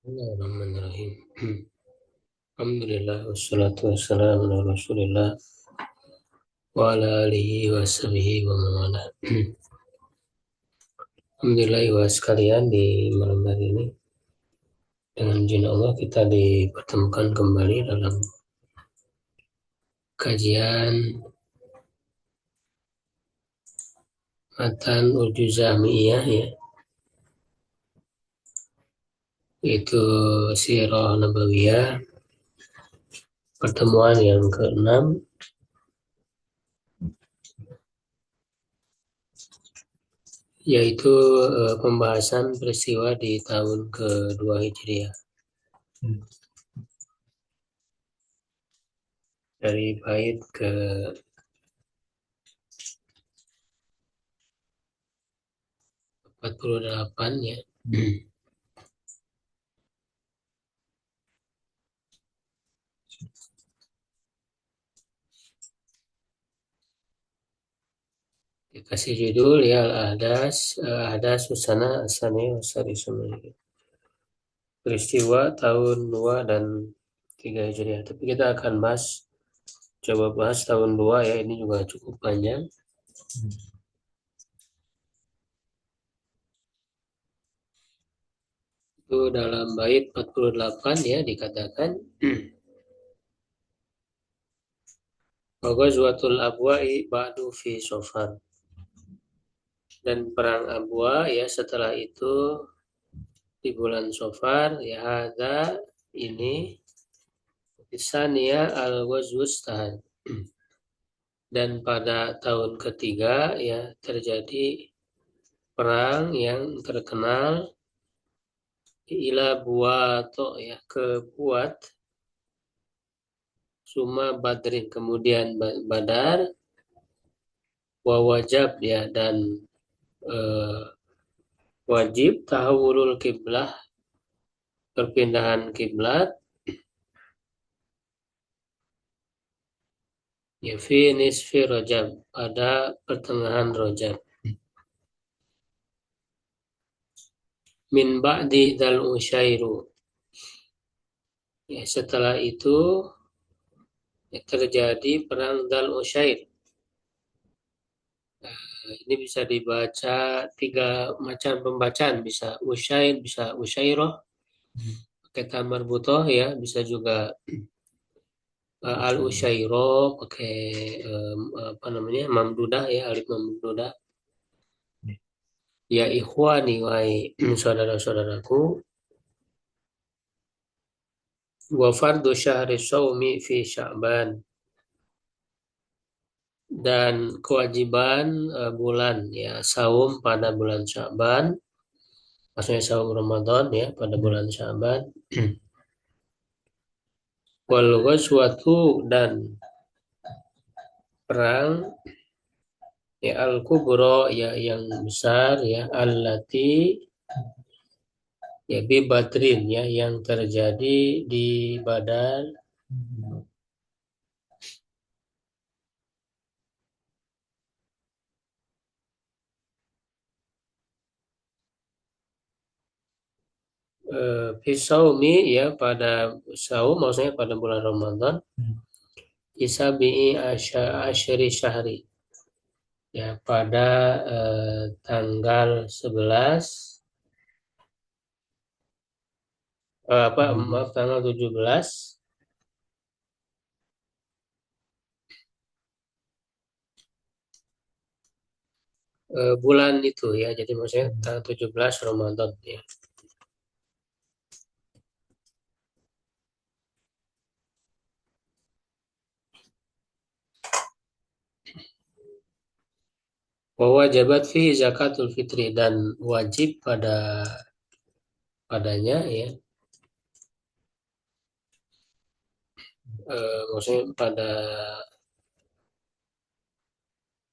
Bismillahirrahmanirrahim. Alhamdulillah wassalatu wassalamu ala Rasulillah wa ala alihi wa sahbihi wa man wala. Alhamdulillah wa sekalian, di malam hari ini dengan izin Allah kita dipertemukan kembali dalam kajian matan Urjuzah Mi'iyah, ya, yaitu Sirah Nabawiyah, pertemuan yang ke-6, yaitu pembahasan peristiwa di tahun ke-2 Hijriah. Dari bait ke 48, ya. Dikasih judul ya Al-Ahdas Susana Asani Usari Sumeri, peristiwa tahun 2 dan 3 Hijriah. Tapi kita akan coba bahas tahun 2, ya, ini juga cukup panjang. Itu dalam bait 48, ya, dikatakan Ghazwatul Abwa'i ba'du fi Safar, dan perang Abwa, ya, setelah itu di bulan Safar, ya, hadza ini Isania al-Ghazwus tahan. Dan pada tahun ketiga, ya, terjadi perang yang terkenal ila buato, ya, ke Buat, Suma Badrin, kemudian Badar, wajab, ya, dan eh, wajib tahawulul kiblah, perpindahan kiblat, ya, fi nisfi Rajab, pada pertengahan Rajab, min ba'di dal usyairu, ya, setelah itu, ya, terjadi perang Dal Usyair. Ini bisa dibaca 3 macam pembacaan, bisa Usyair, bisa Usyairoh, pakai tamar butoh, ya, bisa juga al Usyairoh pakai apa namanya, mamdudah, ya, alif mamdudah. Ya ikhwani, wahai saudara-saudaraku, wa fardu syahri shaumi fi Sya'ban, dan kewajiban bulan, ya, saum pada bulan Sya'ban, maksudnya saum Ramadan, ya, pada bulan Sya'ban. Wal ghazwatu, dan perang, ya, al kubro, ya, yang besar, ya, allati, ya, bi Badrin, ya, yang terjadi di Badar. Fisaumi, ya, pada saum, maksudnya pada bulan Ramadan, isabi'i asyri syahri, ya, pada tanggal 11, maaf, tanggal 17 bulan itu, ya, jadi maksudnya tanggal 17 Ramadan, ya. Wajabat fi zakatul fitri, dan wajib padanya, ya, maksudnya pada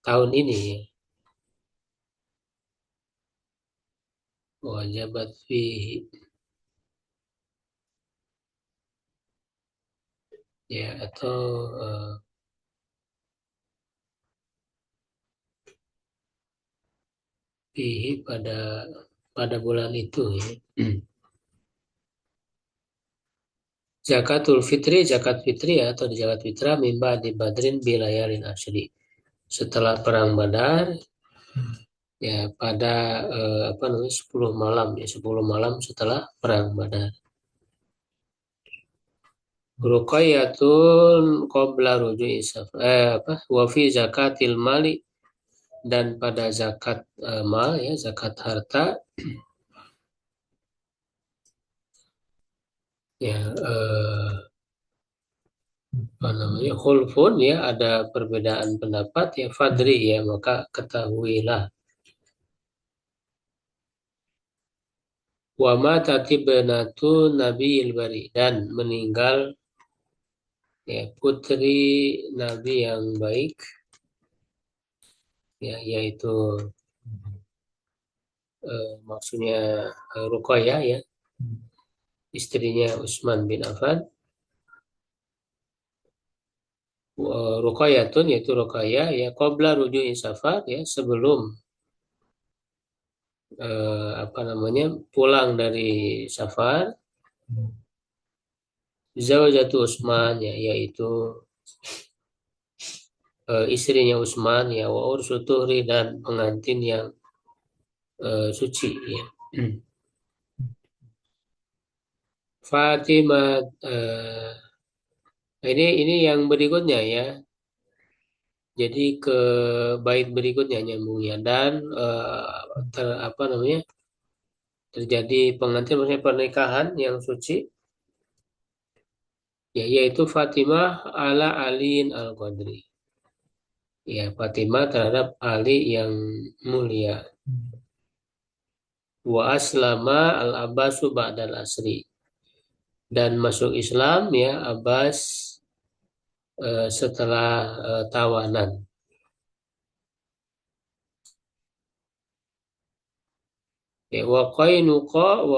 tahun ini, ya, wajabat fi, ya, atau fi pada bulan itu, ya. zakat fitri ya, atau di zakat fitrah mimba di badrin bilayalin asyri. Setelah perang Badar ya pada apa namanya 10 malam ya 10 malam setelah perang Badar. Ruqayyatun qabla ruju'i apa wa fi zakatil mali, dan pada zakat mal ya zakat harta ya apa namanya khulfun ya ada perbedaan pendapat ya fadri ya maka ketahuilah. Wa matat ibnatu Nabiyil Bari, dan meninggal ya putri Nabi yang baik ya yaitu maksudnya Ruqayyah ya istrinya Utsman bin Affan. Ruqayyatun yaitu Ruqayyah ya qabla ruju'i safar ya sebelum apa namanya pulang dari safar. Zawjatu Utsman ya yaitu istrinya Utsman ya wa ursu tuhri, dan pengantin yang suci ya. Fatimah ini yang berikutnya ya. Jadi ke bait berikutnya nyambungnya, dan apa namanya terjadi pengantin maksudnya pernikahan yang suci ya yaitu Fatimah ala Aliin al-Qadri. Ya Fatimah terhadap Ali yang mulia. Wa aslama al-Abbasu ba'dal asri, dan masuk Islam ya Abbas setelah tawanan. Ya, wa Qainuqa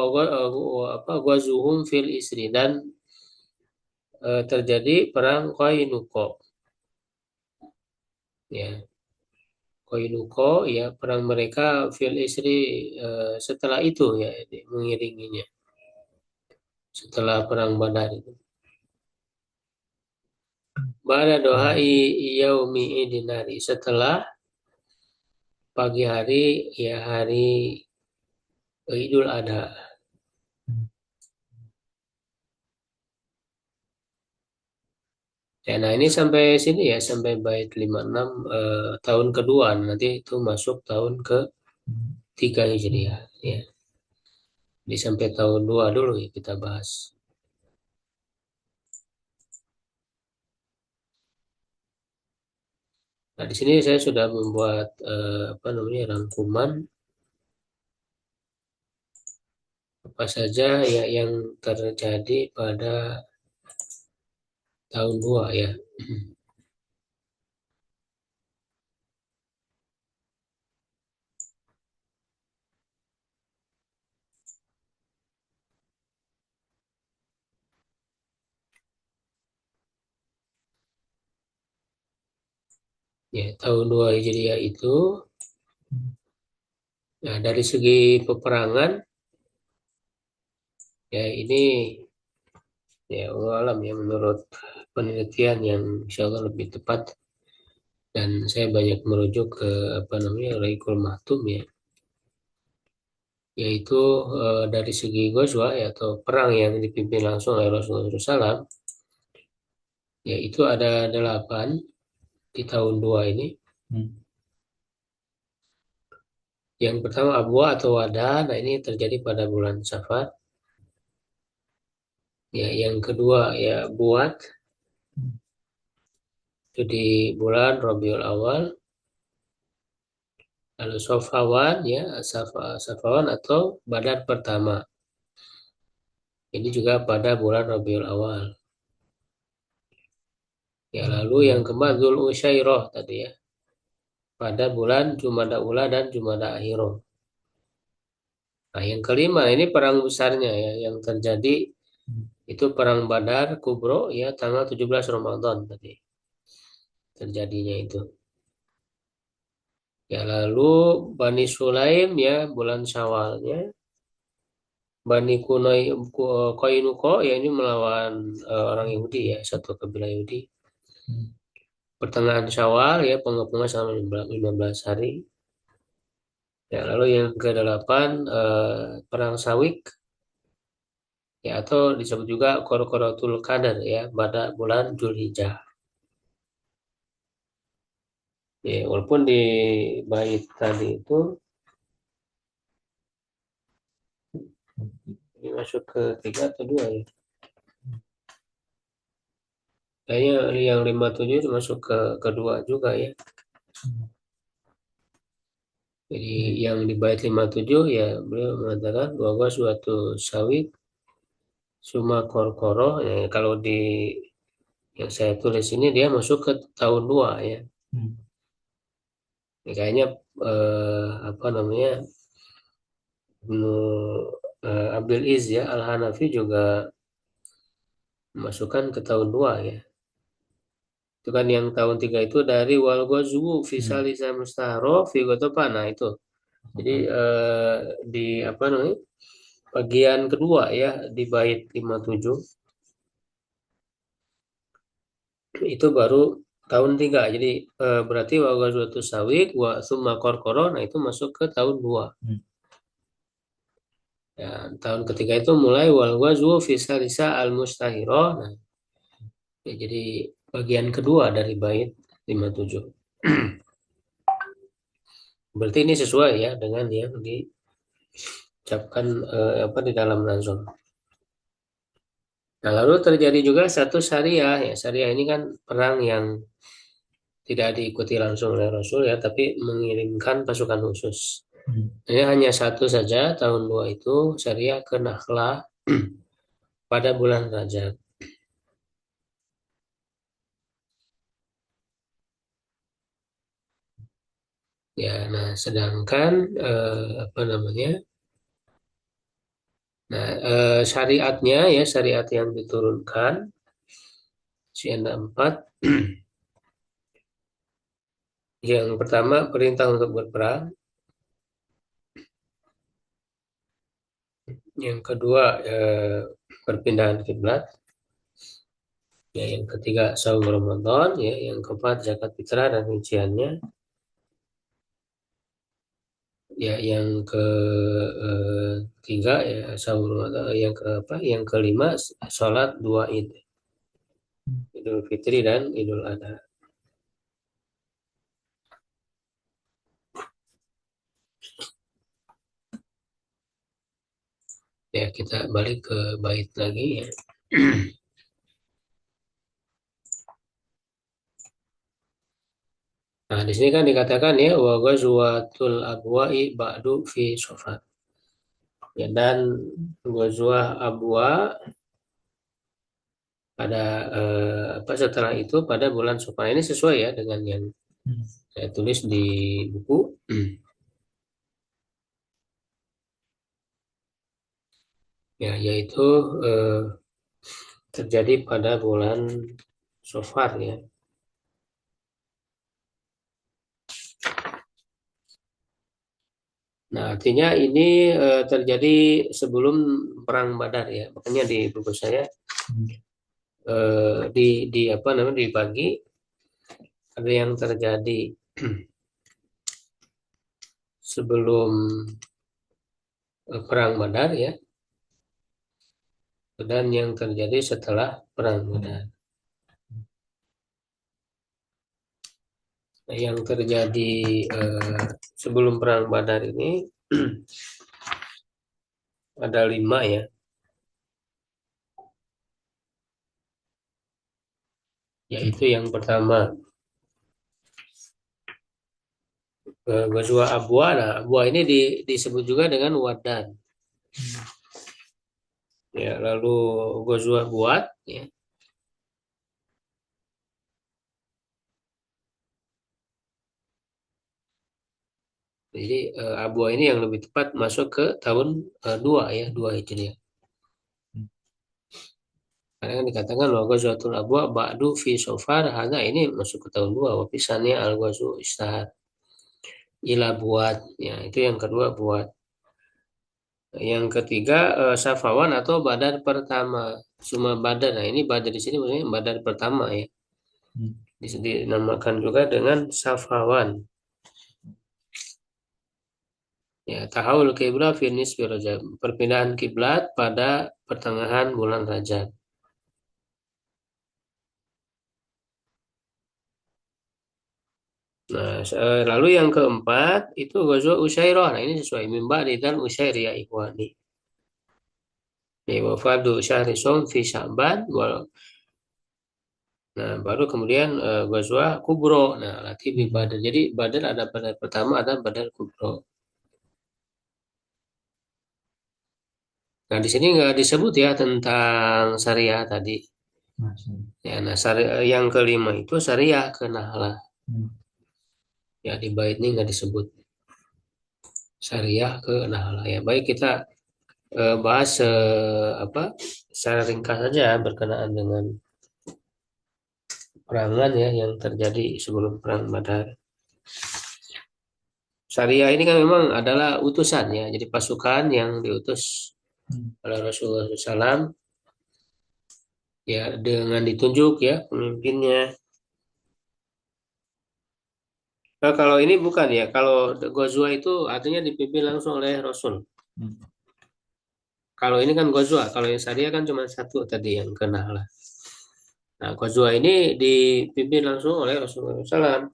apa ghazuhum fil isri, dan terjadi perang Qainuqa. Ya, Qainuqa ya perang mereka fil isri setelah itu ya mengiringinya setelah perang Badar itu. Ba'da dohai yaumi idinari, setelah pagi hari ya hari Idul Adha. Ya, nah ini sampai sini ya sampai bait 56 tahun kedua, nanti itu masuk tahun ke-3 Hijriah ya. Di sampai tahun 2 dulu ya kita bahas. Nah, di sini saya sudah membuat apa namanya rangkuman apa saja ya yang terjadi pada tahun 2 ya. Ya, tahun 2 Hijriah itu nah dari segi peperangan ya ini ya Allah alam ya menurut penelitian yang insya Allah lebih tepat, dan saya banyak merujuk ke apa namanya Raikul Mahtum ya, yaitu dari segi Ghazwa ya, atau perang yang dipimpin langsung oleh Rasulullah SAW ya itu ada 8 di tahun 2 ini. Yang pertama Abwa atau Wada, nah ini terjadi pada bulan Safar. Ya, yang kedua ya Buat, itu di bulan Rabiul Awal. Lalu Safawan ya, Safawan atau Badar pertama. Ini juga pada bulan Rabiul Awal. Ya, lalu yang keempat Dzul Usyairoh tadi ya. Pada bulan Jumada Ula dan Jumada Akhiro. Nah, yang kelima ini perang besarnya ya yang terjadi itu perang Badar Kubro ya tanggal 17 Ramadan tadi terjadinya itu. Ya lalu Bani Sulaim ya bulan Syawalnya. Bani Koinuko ya ini melawan orang Yahudi ya, satu kabilah Yahudi. Pertengahan Syawal ya, pengepungan selama 15 hari. Ya, lalu yang ke-8 Perang Sawik ya, atau disebut juga Qorqoratul Qadar ya, pada bulan Zulhijjah. Ya, walaupun di bait tadi itu ini masuk ke 3 atau 2 ya. Kayaknya yang 57 itu masuk ke kedua juga ya. Jadi yang di bait 57 ya beliau mengatakan bahwa suatu sawit Suma Korkoro ya, kalau di yang saya tulis ini dia masuk ke tahun 2 ya. Ya, kayaknya apa namanya Ibnu Abdul Iz ya Al-Hanafi juga masukkan ke tahun 2 ya. Itu kan yang tahun 3 itu dari wal ghazwu fi salisa mustaharo fi ghatapan. Nah itu. Jadi di apa namanya? Bagian kedua ya di bait 57 itu baru tahun 3. Jadi berarti wa ghazwatus sawiq wa summa qorqoro, nah itu masuk ke tahun 2. Ya, tahun ketiga itu mulai wal ghazwu fi salisa al mustahiro. Nah, ya, jadi bagian kedua dari bait 57. Berarti ini sesuai ya dengan yang diucapkan apa di dalam nazm. Nah, lalu terjadi juga satu syariah ya. Syariah ini kan perang yang tidak diikuti langsung oleh Rasul ya, tapi mengirimkan pasukan khusus. Ini hanya satu saja tahun 2 itu syariah ke Nakhla pada bulan Rajab. Ya, nah sedangkan apa namanya? Nah, syariatnya ya syariat yang diturunkan Syenda 4 yang pertama perintah untuk berperang, yang kedua perpindahan kiblat, ya yang ketiga saum Ramadan, ya yang keempat zakat fitrah dan rinciannya, ya yang ketiga ya saum Ramadan, yang ke apa? Yang kelima sholat 2 Id, Idul Fitri dan Idul Adha. Ya kita balik ke bait lagi ya. Nah, di sini kan dikatakan ya wa ghazwatul abwa'i ba'du fi Safar. Ya, dan ghazwah Abwa pada apa setelah itu pada bulan Safar. Ini sesuai ya dengan yang saya tulis di buku. Ya, yaitu eh, terjadi pada bulan Safar ya. Nah, artinya ini terjadi sebelum perang Badar ya. Makanya di buku saya di apa namanya dibagi ada yang terjadi sebelum perang Badar ya, dan yang terjadi setelah perang Badar. Nah, yang terjadi sebelum perang Badar ini ada 5 ya, yaitu yang pertama Ghazwa Abwa. Nah, Abwa ini disebut juga dengan Wadan. Ya, lalu Ghazwa Buat ya. Jadi Abwa ini yang lebih tepat masuk ke tahun 2 ya, 2 Hijriah. Karena kan dikatakan bahwa Ghazwatul Abwa ba'du fi Safar, hadza ini masuk ke tahun 2, wapisannya al-Ghazwu istahad ila buat ya, itu yang kedua buat. Yang ketiga Safawan atau Badar pertama. Cuma Badar. Nah, ini Badar di sini maksudnya Badar pertama ya. Dinamakan juga dengan Safawan. Ya, tahawul kiblat fi nisfi Rajab. Perpindahan kiblat pada pertengahan bulan Rajab. Nah, lalu yang keempat itu Ghazwa Usyairah. Nah, ini sesuai mimba dan Usyair ya ikhwani. Ya, wafadu syahri som fi Sya'ban. Nah, baru kemudian Ghazwa Kubro. Nah, latih di Badar. Jadi Badar ada Badar pertama, ada Badar Kubro. Nah, di sini nggak disebut ya tentang syariah tadi. Ya, nah yang kelima itu syariah ke Nahla. Ya, di bait ini nggak disebut syariah ke Nahla. Ya, baik kita bahas apa secara ringkas saja berkenaan dengan perangan ya yang terjadi sebelum perang Badar. Syariah ini kan memang adalah utusan ya, jadi pasukan yang diutus oleh Rasulullah SAW ya dengan ditunjuk ya pemimpinnya. Nah, kalau ini bukan ya, kalau Ghazwa itu artinya dipimpin langsung oleh Rasul. Kalau ini kan Ghazwa, kalau yang syariah kan cuma satu tadi yang kena lah. Nah, Ghazwa ini dipimpin langsung oleh Rasulullah SAW.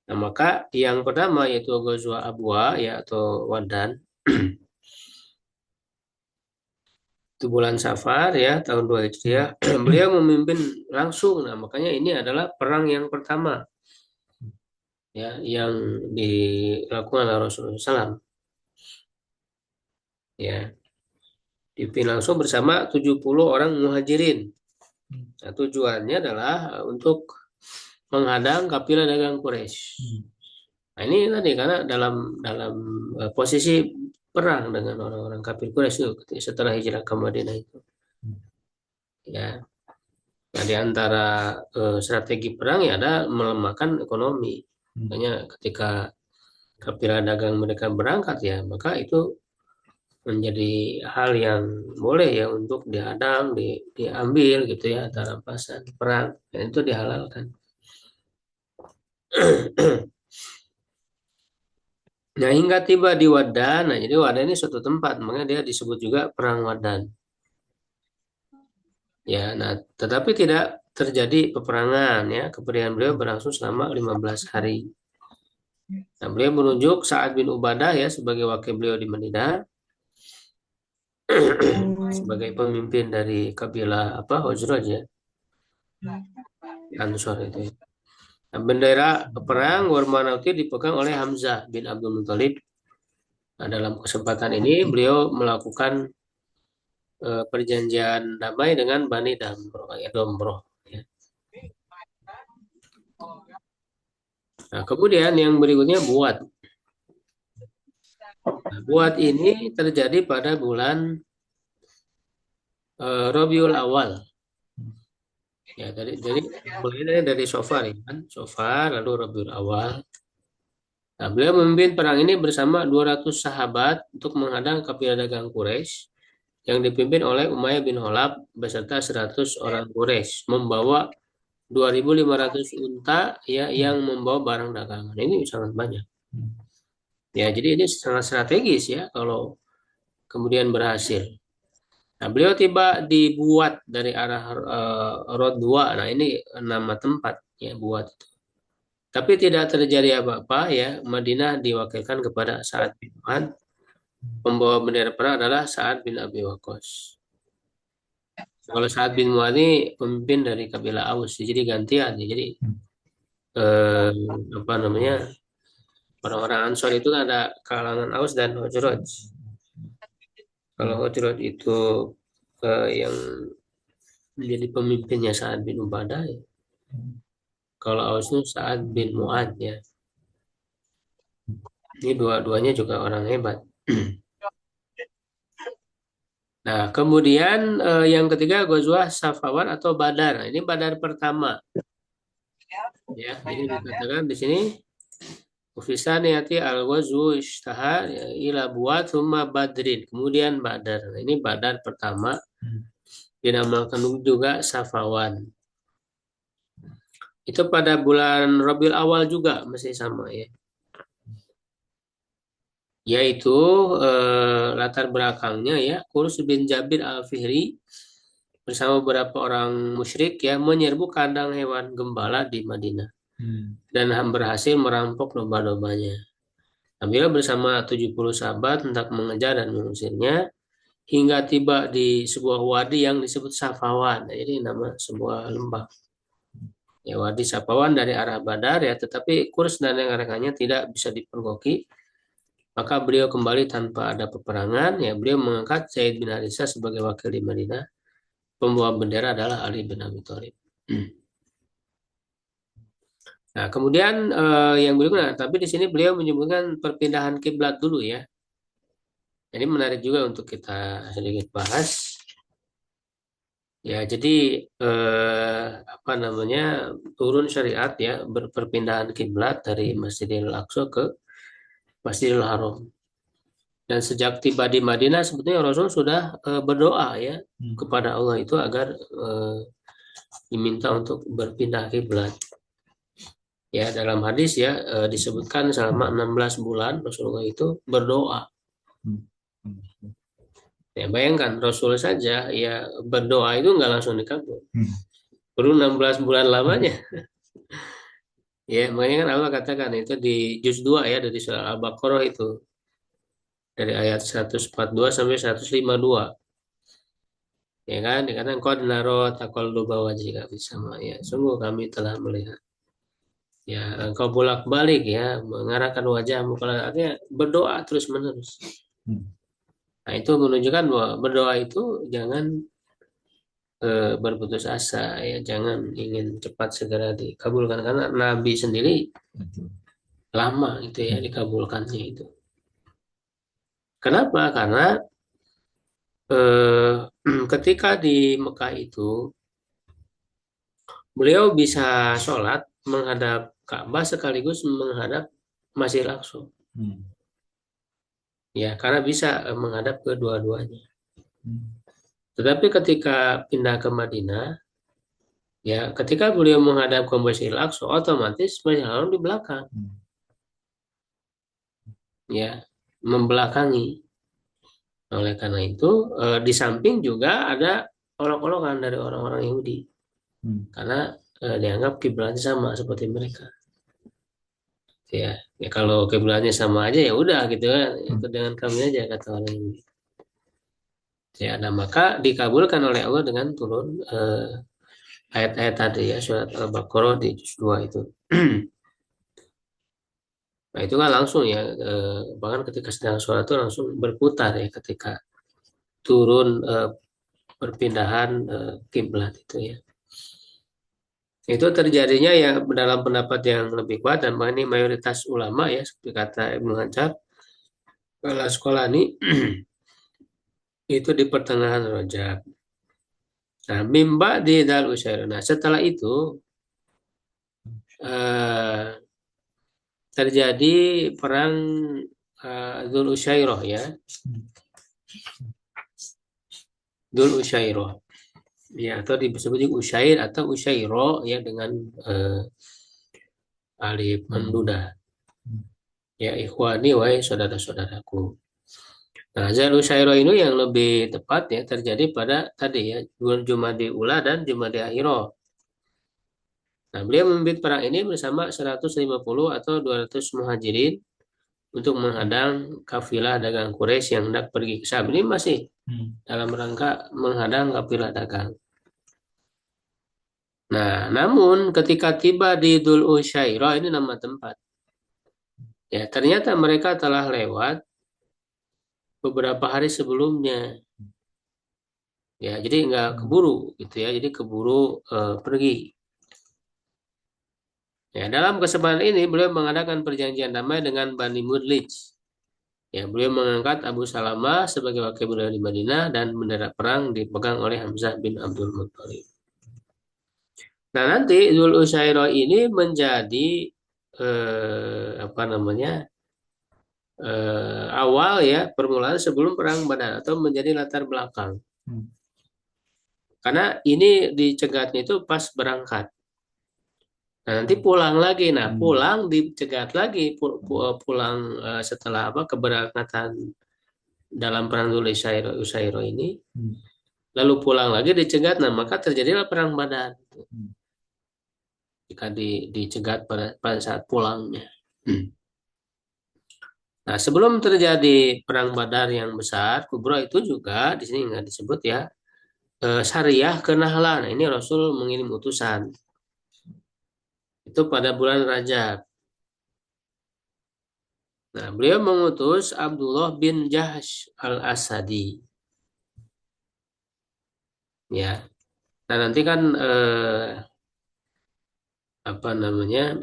Nah, maka yang pertama yaitu Ghazwa Abwa ya atau Wadan. Itu bulan Safar ya tahun 2 Hijriah. Beliau memimpin langsung. Nah, makanya ini adalah perang yang pertama ya yang dilakukan oleh Rasulullah SAW. Ya, dipimpin langsung bersama 70 orang muhajirin. Nah, tujuannya adalah untuk menghadang kafilah dagang Quraisy. Nah, ini tadi karena dalam dalam posisi perang dengan orang-orang kafir Quraisy itu setelah hijrah ke Madinah itu. Ya, nah, di antara strategi perang ya ada melemahkan ekonomi. Makanya ketika kafilah dagang mereka berangkat ya, maka itu menjadi hal yang boleh ya untuk dihadang, diambil gitu ya antara rampasan perang, dan itu dihalalkan. Nah, hingga tiba di Wadan. Nah, jadi Wadan ini suatu tempat, makanya dia disebut juga perang Wadan. Ya, nah, tetapi tidak terjadi peperangan ya. Kepergian beliau berlangsung selama 15 hari. Nah, beliau menunjuk Sa'ad bin Ubadah ya sebagai wakil beliau di Madinah sebagai pemimpin dari kabilah apa Khazraj ya, Ansor itu ya. Nah, bendera perang Warmanauti dipegang oleh Hamzah bin Abdul Muthalib. Nah, dalam kesempatan ini beliau melakukan perjanjian damai dengan Bani Damroh ya, Domroh ya. Nah, kemudian yang berikutnya Buat. Nah, Buat ini terjadi pada bulan Rabiul Awal. Ya, dari mulai dari Sofar ya kan, Sofar lalu Rabiul Awal. Nah, beliau memimpin perang ini bersama 200 sahabat untuk menghadang kafilah dagang Quraisy yang dipimpin oleh Umayyah bin Khalaf beserta 100 orang Quraisy membawa 2.500 unta ya yang membawa barang dagangan. Ini sangat banyak. Ya, jadi ini sangat strategis ya kalau kemudian berhasil. Nah, beliau tiba dibuat dari arah Rodwa. Nah, ini nama tempat ya buat. Tapi tidak terjadi apa-apa ya. Madinah diwakilkan kepada Sa'ad bin Mu'adz. Pembawa bendera perang adalah Sa'ad bin Abi Waqqas. Kalau Sa'ad bin Mu'adz ini pemimpin dari kabilah Aus, jadi gantian. Jadi eh, apa namanya orang-orang Ansor itu kan ada kalangan Aus dan Khazraj. Kalau Khazraj itu yang menjadi pemimpinnya Sa'ad bin Ubadah ya. Kalau Aus itu Sa'ad bin Mu'adz ya. Ini dua-duanya juga orang hebat. Nah, kemudian yang ketiga Ghazwah Safawan atau Badar. Nah, ini Badar pertama. Ya, ini dikatakan di sini Ufisaniyati al-wazu ishtaha ila buat thumma badrin. Kemudian badar. Nah, ini badar pertama. Dinamakan juga Safawan. Itu pada bulan Rabiul Awal juga masih sama ya. Yaitu latar belakangnya ya, Qurs bin Jabir Al-Fihri bersama beberapa orang musyrik ya menyerbu kandang hewan gembala di Madinah dan berhasil merampok domba-dombanya. Nabila bersama 70 sahabat hendak mengejar dan mengusirnya hingga tiba di sebuah wadi yang disebut Safawan. Nah, ini nama sebuah lembah. Ya, wadi Safawan dari arah Badar ya, tetapi Qurs dan rekan-rekannya tidak bisa dipergoki. Maka beliau kembali tanpa ada peperangan. Ya, beliau mengangkat Zaid bin Harithah sebagai wakil di Madinah. Pembawa bendera adalah Ali bin Abi Thalib. Nah, kemudian yang berikutnya, tapi di sini beliau menyebutkan perpindahan kiblat dulu ya. Ini menarik juga untuk kita sedikit bahas. Ya, jadi apa namanya turun syariat ya berperpindahan kiblat dari Masjidil Aqsa ke Masjidil Haram. Dan sejak tiba di Madinah sebetulnya Rasul sudah berdoa ya kepada Allah itu agar diminta untuk berpindah kiblat. Ya, dalam hadis ya disebutkan selama 16 bulan Rasulullah itu berdoa. Ya, bayangkan Rasul saja ya berdoa itu nggak langsung dikabul. Perlu 16 bulan lamanya. Ya, makanya kan Allah katakan itu di juz 2 ya dari surah Al-Baqarah itu. Dari ayat 142 sampai 152. Ya kan, dikatakan qad nara taqalluba wajhika fis sama ya. Sungguh kami telah melihat ya engkau bolak-balik ya mengarahkan wajahmu, kalau artinya berdoa terus menerus. Nah, itu menunjukkan bahwa berdoa itu jangan berputus asa ya, jangan ingin cepat segera dikabulkan karena Nabi sendiri lama itu ya dikabulkannya itu. Kenapa? Karena ketika di Mekah itu beliau bisa sholat menghadap Ka'bah sekaligus menghadap Masjidil Aqsa. Ya, karena bisa menghadap kedua-duanya. Tetapi ketika pindah ke Madinah, ya ketika beliau menghadap ke Masjidil Aqsa, otomatis Masjidil Haram di belakang. Ya, membelakangi. Oleh karena itu, di samping juga ada olok-olokan dari orang-orang Yahudi. Karena dianggap kiblatnya sama seperti mereka. Ya kalau kiblatnya sama aja ya udah gitu kan, ikut dengan kami aja kata orang ini. Ya, nah maka dikabulkan oleh Allah dengan turun ayat-ayat tadi ya surat Al-Baqarah di juz 2 itu. Nah itu kan langsung ya bahkan ketika sedang sholat itu langsung berputar ya ketika turun perpindahan kiblat itu ya. Itu terjadinya ya dalam pendapat yang lebih kuat dan ini mayoritas ulama ya seperti kata Ibnu Hajar Al-Asqalani itu di pertengahan Rajab. Nah, mimba di Dal Usyair. Nah, setelah itu terjadi perang Dzul Usyairah ya. Dzul Usyairah. Ya, atau disebut juga Usyair atau Usyairah ya dengan alif mamdudah. Ya, ikhwani wahai saudara-saudaraku. Nah, Dzul Usyairah ini yang lebih tepat ya terjadi pada tadi ya bulan Jumadil Ula dan Jumadil Akhirah. Nah, beliau memimpin perang ini bersama 150 atau 200 muhajirin untuk menghadang kafilah dagang Quraisy yang hendak pergi ke Syam. Ini masih dalam rangka menghadang kafilah dagang. Nah, namun ketika tiba di Dzul Usyairah, ini nama tempat. Ya, ternyata mereka telah lewat beberapa hari sebelumnya. Ya, jadi nggak keburu gitu ya. Jadi keburu pergi. Ya, dalam kesempatan ini beliau mengadakan perjanjian damai dengan Bani Mudlij. Ya, beliau mengangkat Abu Salamah sebagai wakil beliau di Madinah dan bendera perang dipegang oleh Hamzah bin Abdul Muttalib. Nah, nanti Dzul Usyairah ini menjadi apa namanya awal ya permulaan sebelum perang Badar atau menjadi latar belakang. Hmm. Karena ini dicegatnya itu pas berangkat. Nah, nanti pulang lagi. Nah, Hmm. pulang dicegat lagi. Pulang setelah apa keberangkatan dalam perang Usairo ini. Hmm. Lalu pulang lagi dicegat. Nah, maka terjadilah perang Badar. Hmm. Jika dicegat pada saat pulangnya. Nah, sebelum terjadi perang Badar yang besar, Kubra itu juga di sini nggak disebut ya. Syariah ke Nahla. Nah, ini Rasul mengirim utusan. Itu pada bulan Rajab. Nah, beliau mengutus Abdullah bin Jahsh al-Asadi. Ya, nah nanti kan apa namanya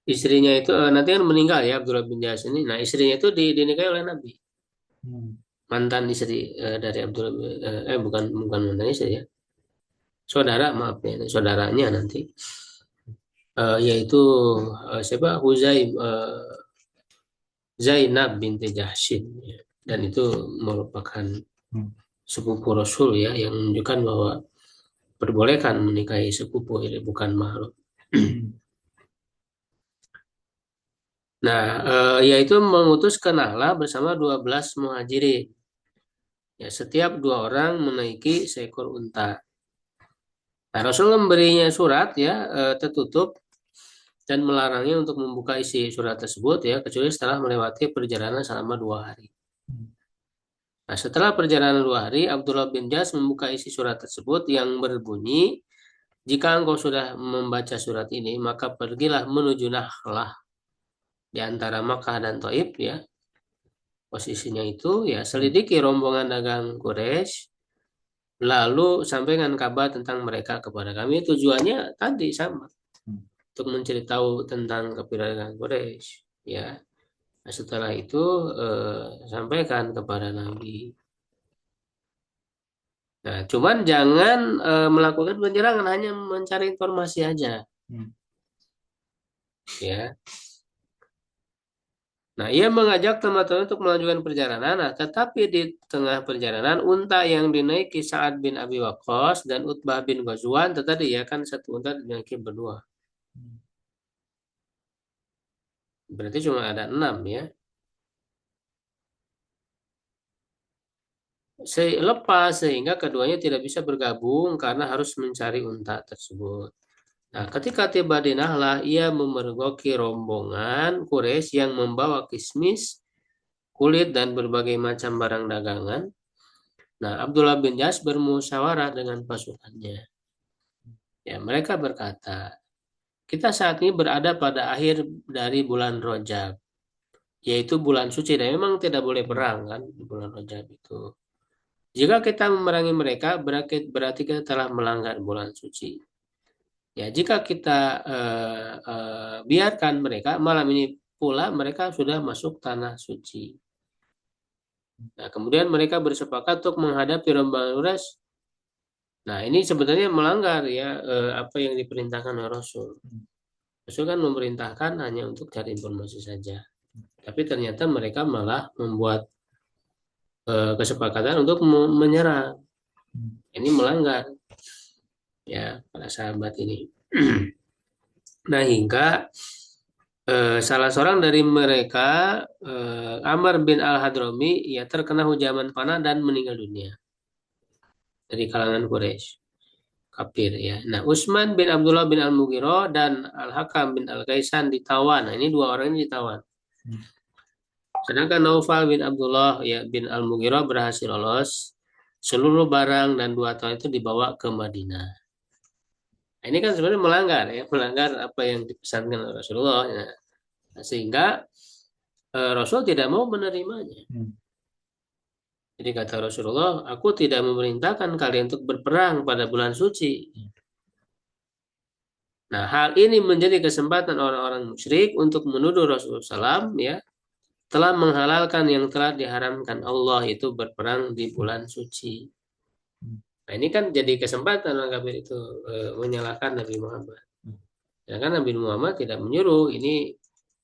istrinya itu nanti kan meninggal ya Abdullah bin Jahsh ini. Nah, istrinya itu dinikahi oleh Nabi. Hmm. Mantan istri dari Abdullah bukan bukan mantan istri ya. Saudara, maaf ya, saudaranya nanti. Yaitu siapa? Zainab binti Jahsyin ya. Dan itu merupakan Hmm. sepupu Rasul ya yang menunjukkan bahwa perbolehkan menikahi sepupu ini bukan mahram. Hmm. Nah, yaitu mengutus ke Nahla bersama 12 muhajirin. Ya, setiap 2 orang menaiki seekor unta. Nah, Rasul memberinya surat ya tertutup dan melarangnya untuk membuka isi surat tersebut ya kecuali setelah melewati perjalanan selama 2 hari. Nah, setelah perjalanan 2 hari, Abdullah bin Jas membuka isi surat tersebut yang berbunyi, jika engkau sudah membaca surat ini, maka pergilah menuju Nakhlah di antara Makkah dan Taif ya. Posisinya itu ya Hmm. selidiki rombongan dagang Quraisy, lalu sampaikan kabar tentang mereka kepada kami. Tujuannya tadi sama, Hmm. untuk mencari tahu tentang keberadaan Quraisy ya. Nah, setelah itu sampaikan kepada Nabi. Nah, cuman jangan melakukan penyerangan, hanya mencari informasi aja, Hmm. ya. Nah, ia mengajak teman-teman untuk melanjutkan perjalanan. Nah, tetapi di tengah perjalanan, unta yang dinaiki Sa'ad bin Abi Waqqas dan Utbah bin Ghazwan, tadi ya kan satu unta dinaiki berdua. Berarti cuma ada 6 ya. Lepas sehingga keduanya tidak bisa bergabung karena harus mencari unta tersebut. Nah, ketika tiba di Nahlah, ia memergoki rombongan Quraisy yang membawa kismis, kulit, dan berbagai macam barang dagangan. Nah, Abdullah bin Jas bermusyawarah dengan pasukannya. Ya, mereka berkata, kita saat ini berada pada akhir dari bulan Rajab, yaitu bulan suci, dan memang tidak boleh Hmm. perang kan di bulan Rajab itu. Jika kita memerangi mereka, berarti kita telah melanggar bulan suci. Ya, jika kita biarkan mereka, malam ini pula mereka sudah masuk tanah suci. Nah, kemudian mereka bersepakat untuk menghadapi rombongan Quraisy. Nah, ini sebenarnya melanggar ya apa yang diperintahkan oleh Rasul. Rasul kan memerintahkan hanya untuk cari informasi saja. Tapi ternyata mereka malah membuat kesepakatan untuk menyerang. Ini melanggar ya para sahabat ini. Nah, hingga salah seorang dari mereka, Amr bin Al-Hadrami, ya terkena hujaman panah dan meninggal dunia dari kalangan Quraisy kafir ya. Nah, Utsman bin Abdullah bin Al-Mughirah dan Al-Hakam bin Al-Kaisan ditawan. Nah, ini 2 orang ini ditawan. Hmm. Sedangkan Naufal bin Abdullah ya bin Al-Mughirah berhasil lolos. Seluruh barang dan 2 tahun itu dibawa ke Madinah. Nah, ini kan sebenarnya melanggar ya, melanggar apa yang dipesankan oleh Rasulullah. Ya. Nah, sehingga Rasul tidak mau menerimanya. Hmm. Jadi kata Rasulullah, aku tidak memerintahkan kalian untuk berperang pada bulan suci. Nah, hal ini menjadi kesempatan orang-orang musyrik untuk menuduh Rasulullah SAW ya telah menghalalkan yang telah diharamkan Allah itu berperang di bulan suci. Hmm. Nah, ini kan jadi kesempatan orang kafir itu menyalahkan Nabi Muhammad. Ya kan Nabi Muhammad tidak menyuruh, ini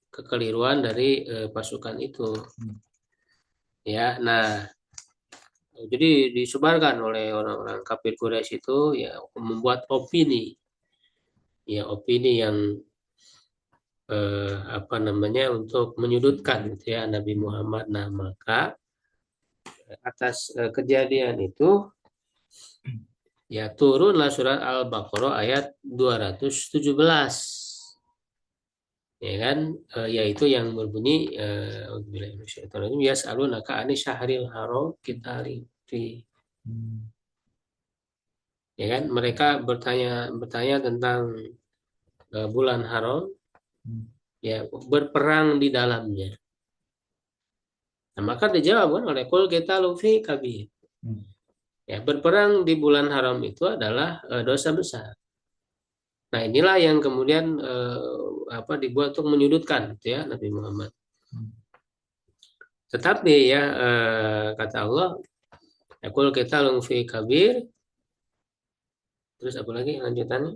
kekeliruan dari pasukan itu. Ya, nah jadi disebarkan oleh orang-orang kafir Quraisy itu ya membuat opini, ya opini yang apa namanya untuk menyudutkan gitu ya Nabi Muhammad. Nah, maka atas kejadian itu ya turunlah surat Al-Baqarah ayat 217. Ya kan, yaitu yang berbunyi yas'alunaka ani syahril haram qitalin fi. Ya kan, mereka bertanya bertanya tentang bulan haram, ya berperang di dalamnya. Nah, maka dijawab kan oleh kul kita lufi kabir. Ya, berperang di bulan haram itu adalah dosa besar. Nah, inilah yang kemudian apa dibuat untuk menyudutkan gitu ya Nabi Muhammad. Tetapi ya kata Allah, kul kita lufi kabir. Terus apa lagi lanjutannya?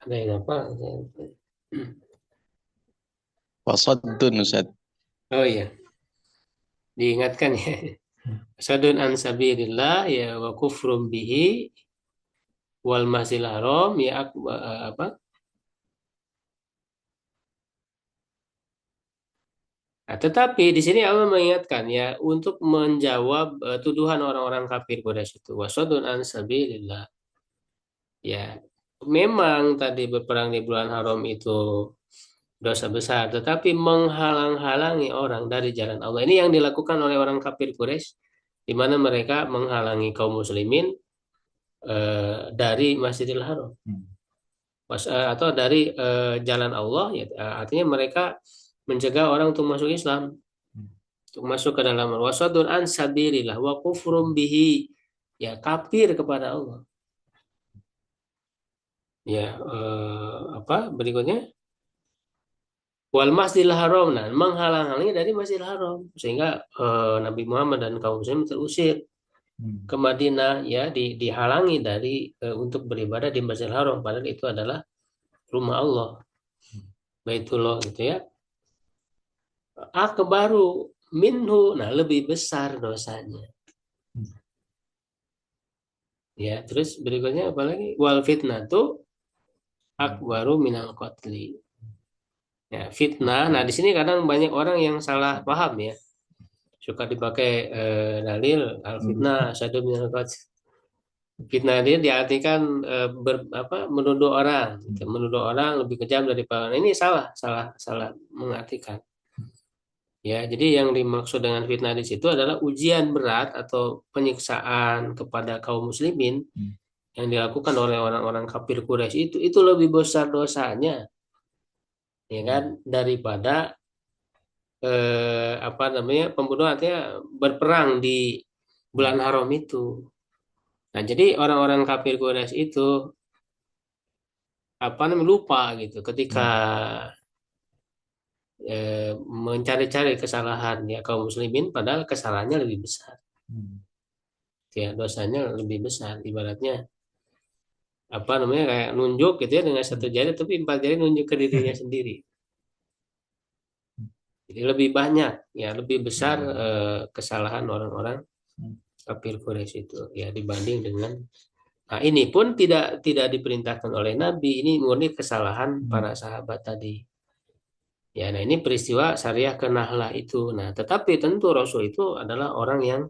Ada yang apa? Wasaddun Ustaz. Oh iya, diingatkan ya. Sadun an sabilillah ya wa kufrum bihi wal masjidil haram ya apa? Nah, tetapi di sini Allah mengingatkan ya untuk menjawab tuduhan orang-orang kafir Quraisy itu wasadun an sabilillah. Ya, memang tadi berperang di bulan haram itu dosa besar, tetapi menghalang-halangi orang dari jalan Allah. Ini yang dilakukan oleh orang kafir Quraisy, di mana mereka menghalangi kaum muslimin dari Masjidil Haram. Atau dari jalan Allah, ya, artinya mereka mencegah orang untuk masuk Islam, untuk masuk ke dalam wasadun an sabilillah wa kufrum bihi, ya kafir kepada Allah. Ya apa berikutnya? Wal Masjidil Haram, nah menghalang-halangi dari Masjidil Haram sehingga Nabi Muhammad dan kaum muslim terusir ke Madinah, ya dihalangi dari untuk beribadah di Masjidil Haram, padahal itu adalah rumah Allah, Baitullah gitu ya. Akbaru minhu, nah lebih besar dosanya. Ya, terus berikutnya apa lagi? Wal fitnatu akbaru minal qatli. Ya, fitnah. Nah, di sini kadang banyak orang yang salah paham ya. Suka dipakai dalil al fitnah syadu minal qatl. Fitnah ini diartikan menuduh orang, gitu. Menuduh orang lebih kejam daripada ini salah mengartikan. Ya, jadi yang dimaksud dengan fitnah di situ adalah ujian berat atau penyiksaan kepada kaum muslimin yang dilakukan oleh orang-orang kafir Quraisy itu lebih besar dosanya, ya kan, daripada apa namanya pembunuhan, artinya berperang di bulan haram itu. Nah, jadi orang-orang kafir Quraisy itu apa namanya lupa gitu ketika mencari-cari kesalahan ya kaum muslimin, padahal kesalahannya lebih besar. Ya, dosanya lebih besar. Ibaratnya apa namanya kayak nunjuk gitu ya dengan satu jari, tapi empat jari nunjuk ke dirinya sendiri. Jadi lebih banyak, ya lebih besar kesalahan orang-orang kafir Quraisy itu ya dibanding dengan. Nah, ini pun tidak diperintahkan oleh Nabi, ini murni kesalahan para sahabat tadi. Ya, nah ini peristiwa Syariah ke Nahlah itu. Nah, tetapi tentu Rasul itu adalah orang yang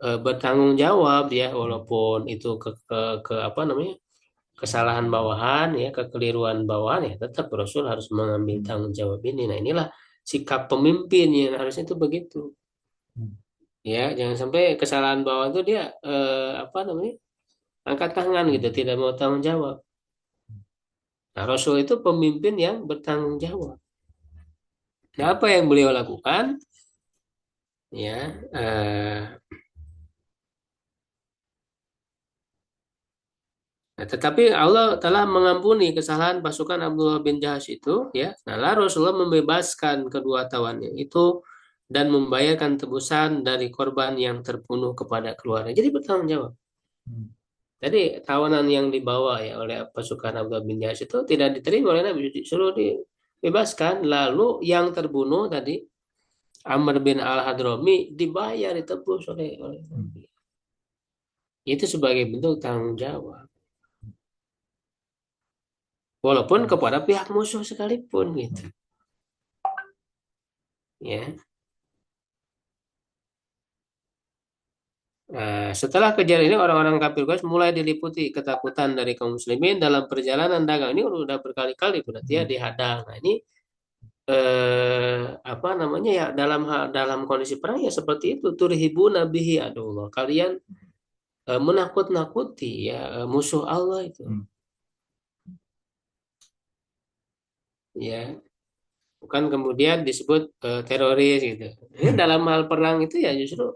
bertanggung jawab ya, walaupun itu ke apa namanya kesalahan bawahan ya, kekeliruan bawahan ya, tetap Rasul harus mengambil tanggung jawab ini. Nah, inilah sikap pemimpin yang harusnya itu begitu. Ya, jangan sampai kesalahan bawahan itu dia apa namanya angkat tangan gitu, tidak mau tanggung jawab. Nah, Rasul itu pemimpin yang bertanggung jawab. Nah, apa yang beliau lakukan? Ya, nah, tetapi Allah telah mengampuni kesalahan pasukan Abdullah bin Jahash itu, ya. Nah, lalu Rasulullah membebaskan kedua tawannya itu dan membayarkan tebusan dari korban yang terbunuh kepada keluarga. Jadi bertanggung jawab. Tadi tawanan yang dibawa ya oleh pasukan Abdullah bin Jahsy itu tidak diterima oleh Nabi, disuruh dibebaskan. Lalu yang terbunuh tadi Amr bin Al-Hadrami dibayar, ditebus oleh Nabi. Itu sebagai bentuk tanggung jawab. Walaupun kepada pihak musuh sekalipun gitu. Ya. Nah, setelah kejadian ini orang-orang kafir Quraisy mulai diliputi ketakutan dari kaum muslimin dalam perjalanan dagang ini udah berkali-kali berarti ya dihadang. Nah, ini apa namanya ya dalam kondisi perang ya seperti itu turhibu nabihi adullah. Kalian menakut-nakuti ya musuh Allah itu. Ya, bukan kemudian disebut teroris gitu. Ini dalam hal perang itu ya justru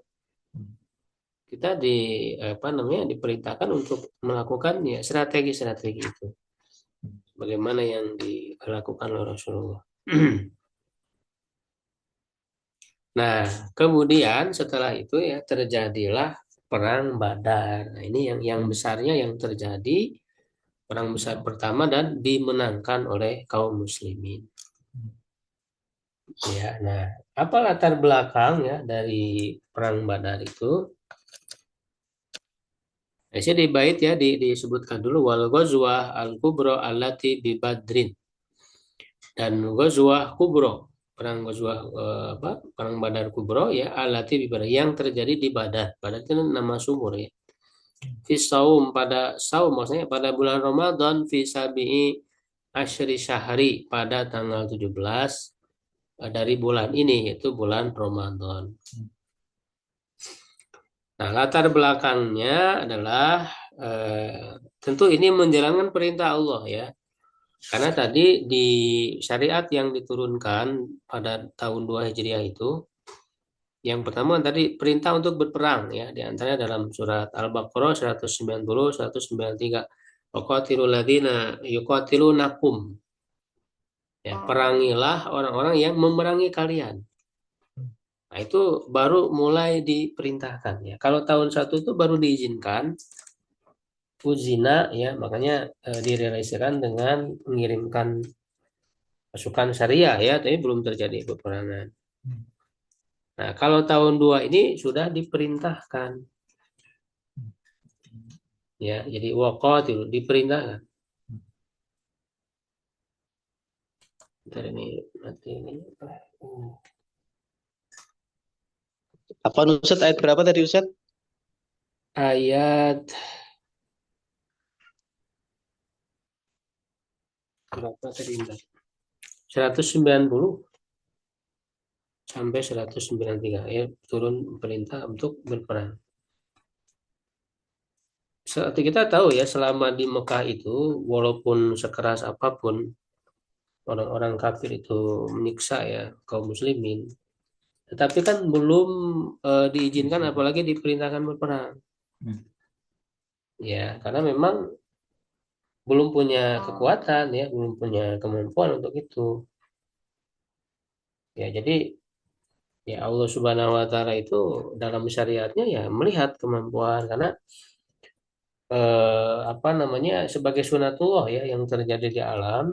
kita apa namanya diperintahkan untuk melakukan ya strategi-strategi itu. Bagaimana yang dilakukan oleh Rasulullah. Nah, kemudian setelah itu ya terjadilah perang Badar. Nah, ini yang besarnya yang terjadi perang besar pertama dan dimenangkan oleh kaum muslimin. Ya, nah, apa latar belakang ya dari perang Badar itu? Nah, di bait ya disebutkan dulu wal ghazwah al kubra allati bi Badrin dan ghazwah kubra perang ghazwah apa perang Badar kubra ya allati bi Badar yang terjadi di Badar. Badar itu nama sumur ya. Fi saum pada saum maksudnya pada bulan Ramadan fi sabi'i asyri syahri pada tanggal 17 dari bulan ini yaitu bulan Ramadan. Nah, latar belakangnya adalah tentu ini menjalankan perintah Allah ya. Karena tadi di syariat yang diturunkan pada tahun 2 Hijriah itu yang pertama tadi perintah untuk berperang ya, di antaranya dalam surat Al-Baqarah 190 193. Waqatilul ladzina yuqatilunakum. Ya, perangilah orang-orang yang memerangi kalian. Nah, itu baru mulai diperintahkan ya. Kalau tahun 1 itu baru diizinkan uzina ya, makanya direalisasikan dengan mengirimkan pasukan syariah ya, tapi belum terjadi peperangan. Nah, kalau tahun 2 ini sudah diperintahkan. Ya, jadi waqatil diperintahkan. Bentar ini nanti ini. Apa Ustaz ayat berapa tadi Ustaz? Ayat berapa tadi? 190 sampai 193 ya turun perintah untuk berperang. Seperti kita tahu ya selama di Mekah itu walaupun sekeras apapun orang-orang kafir itu menyiksa ya kaum muslimin, tetapi kan belum diizinkan apalagi diperintahkan berperang. Ya, karena memang belum punya kekuatan ya, belum punya kemampuan untuk itu. Ya, jadi ya Allah Subhanahu wa taala itu dalam syariatnya ya melihat kemampuan karena apa namanya sebagai sunatullah ya yang terjadi di alam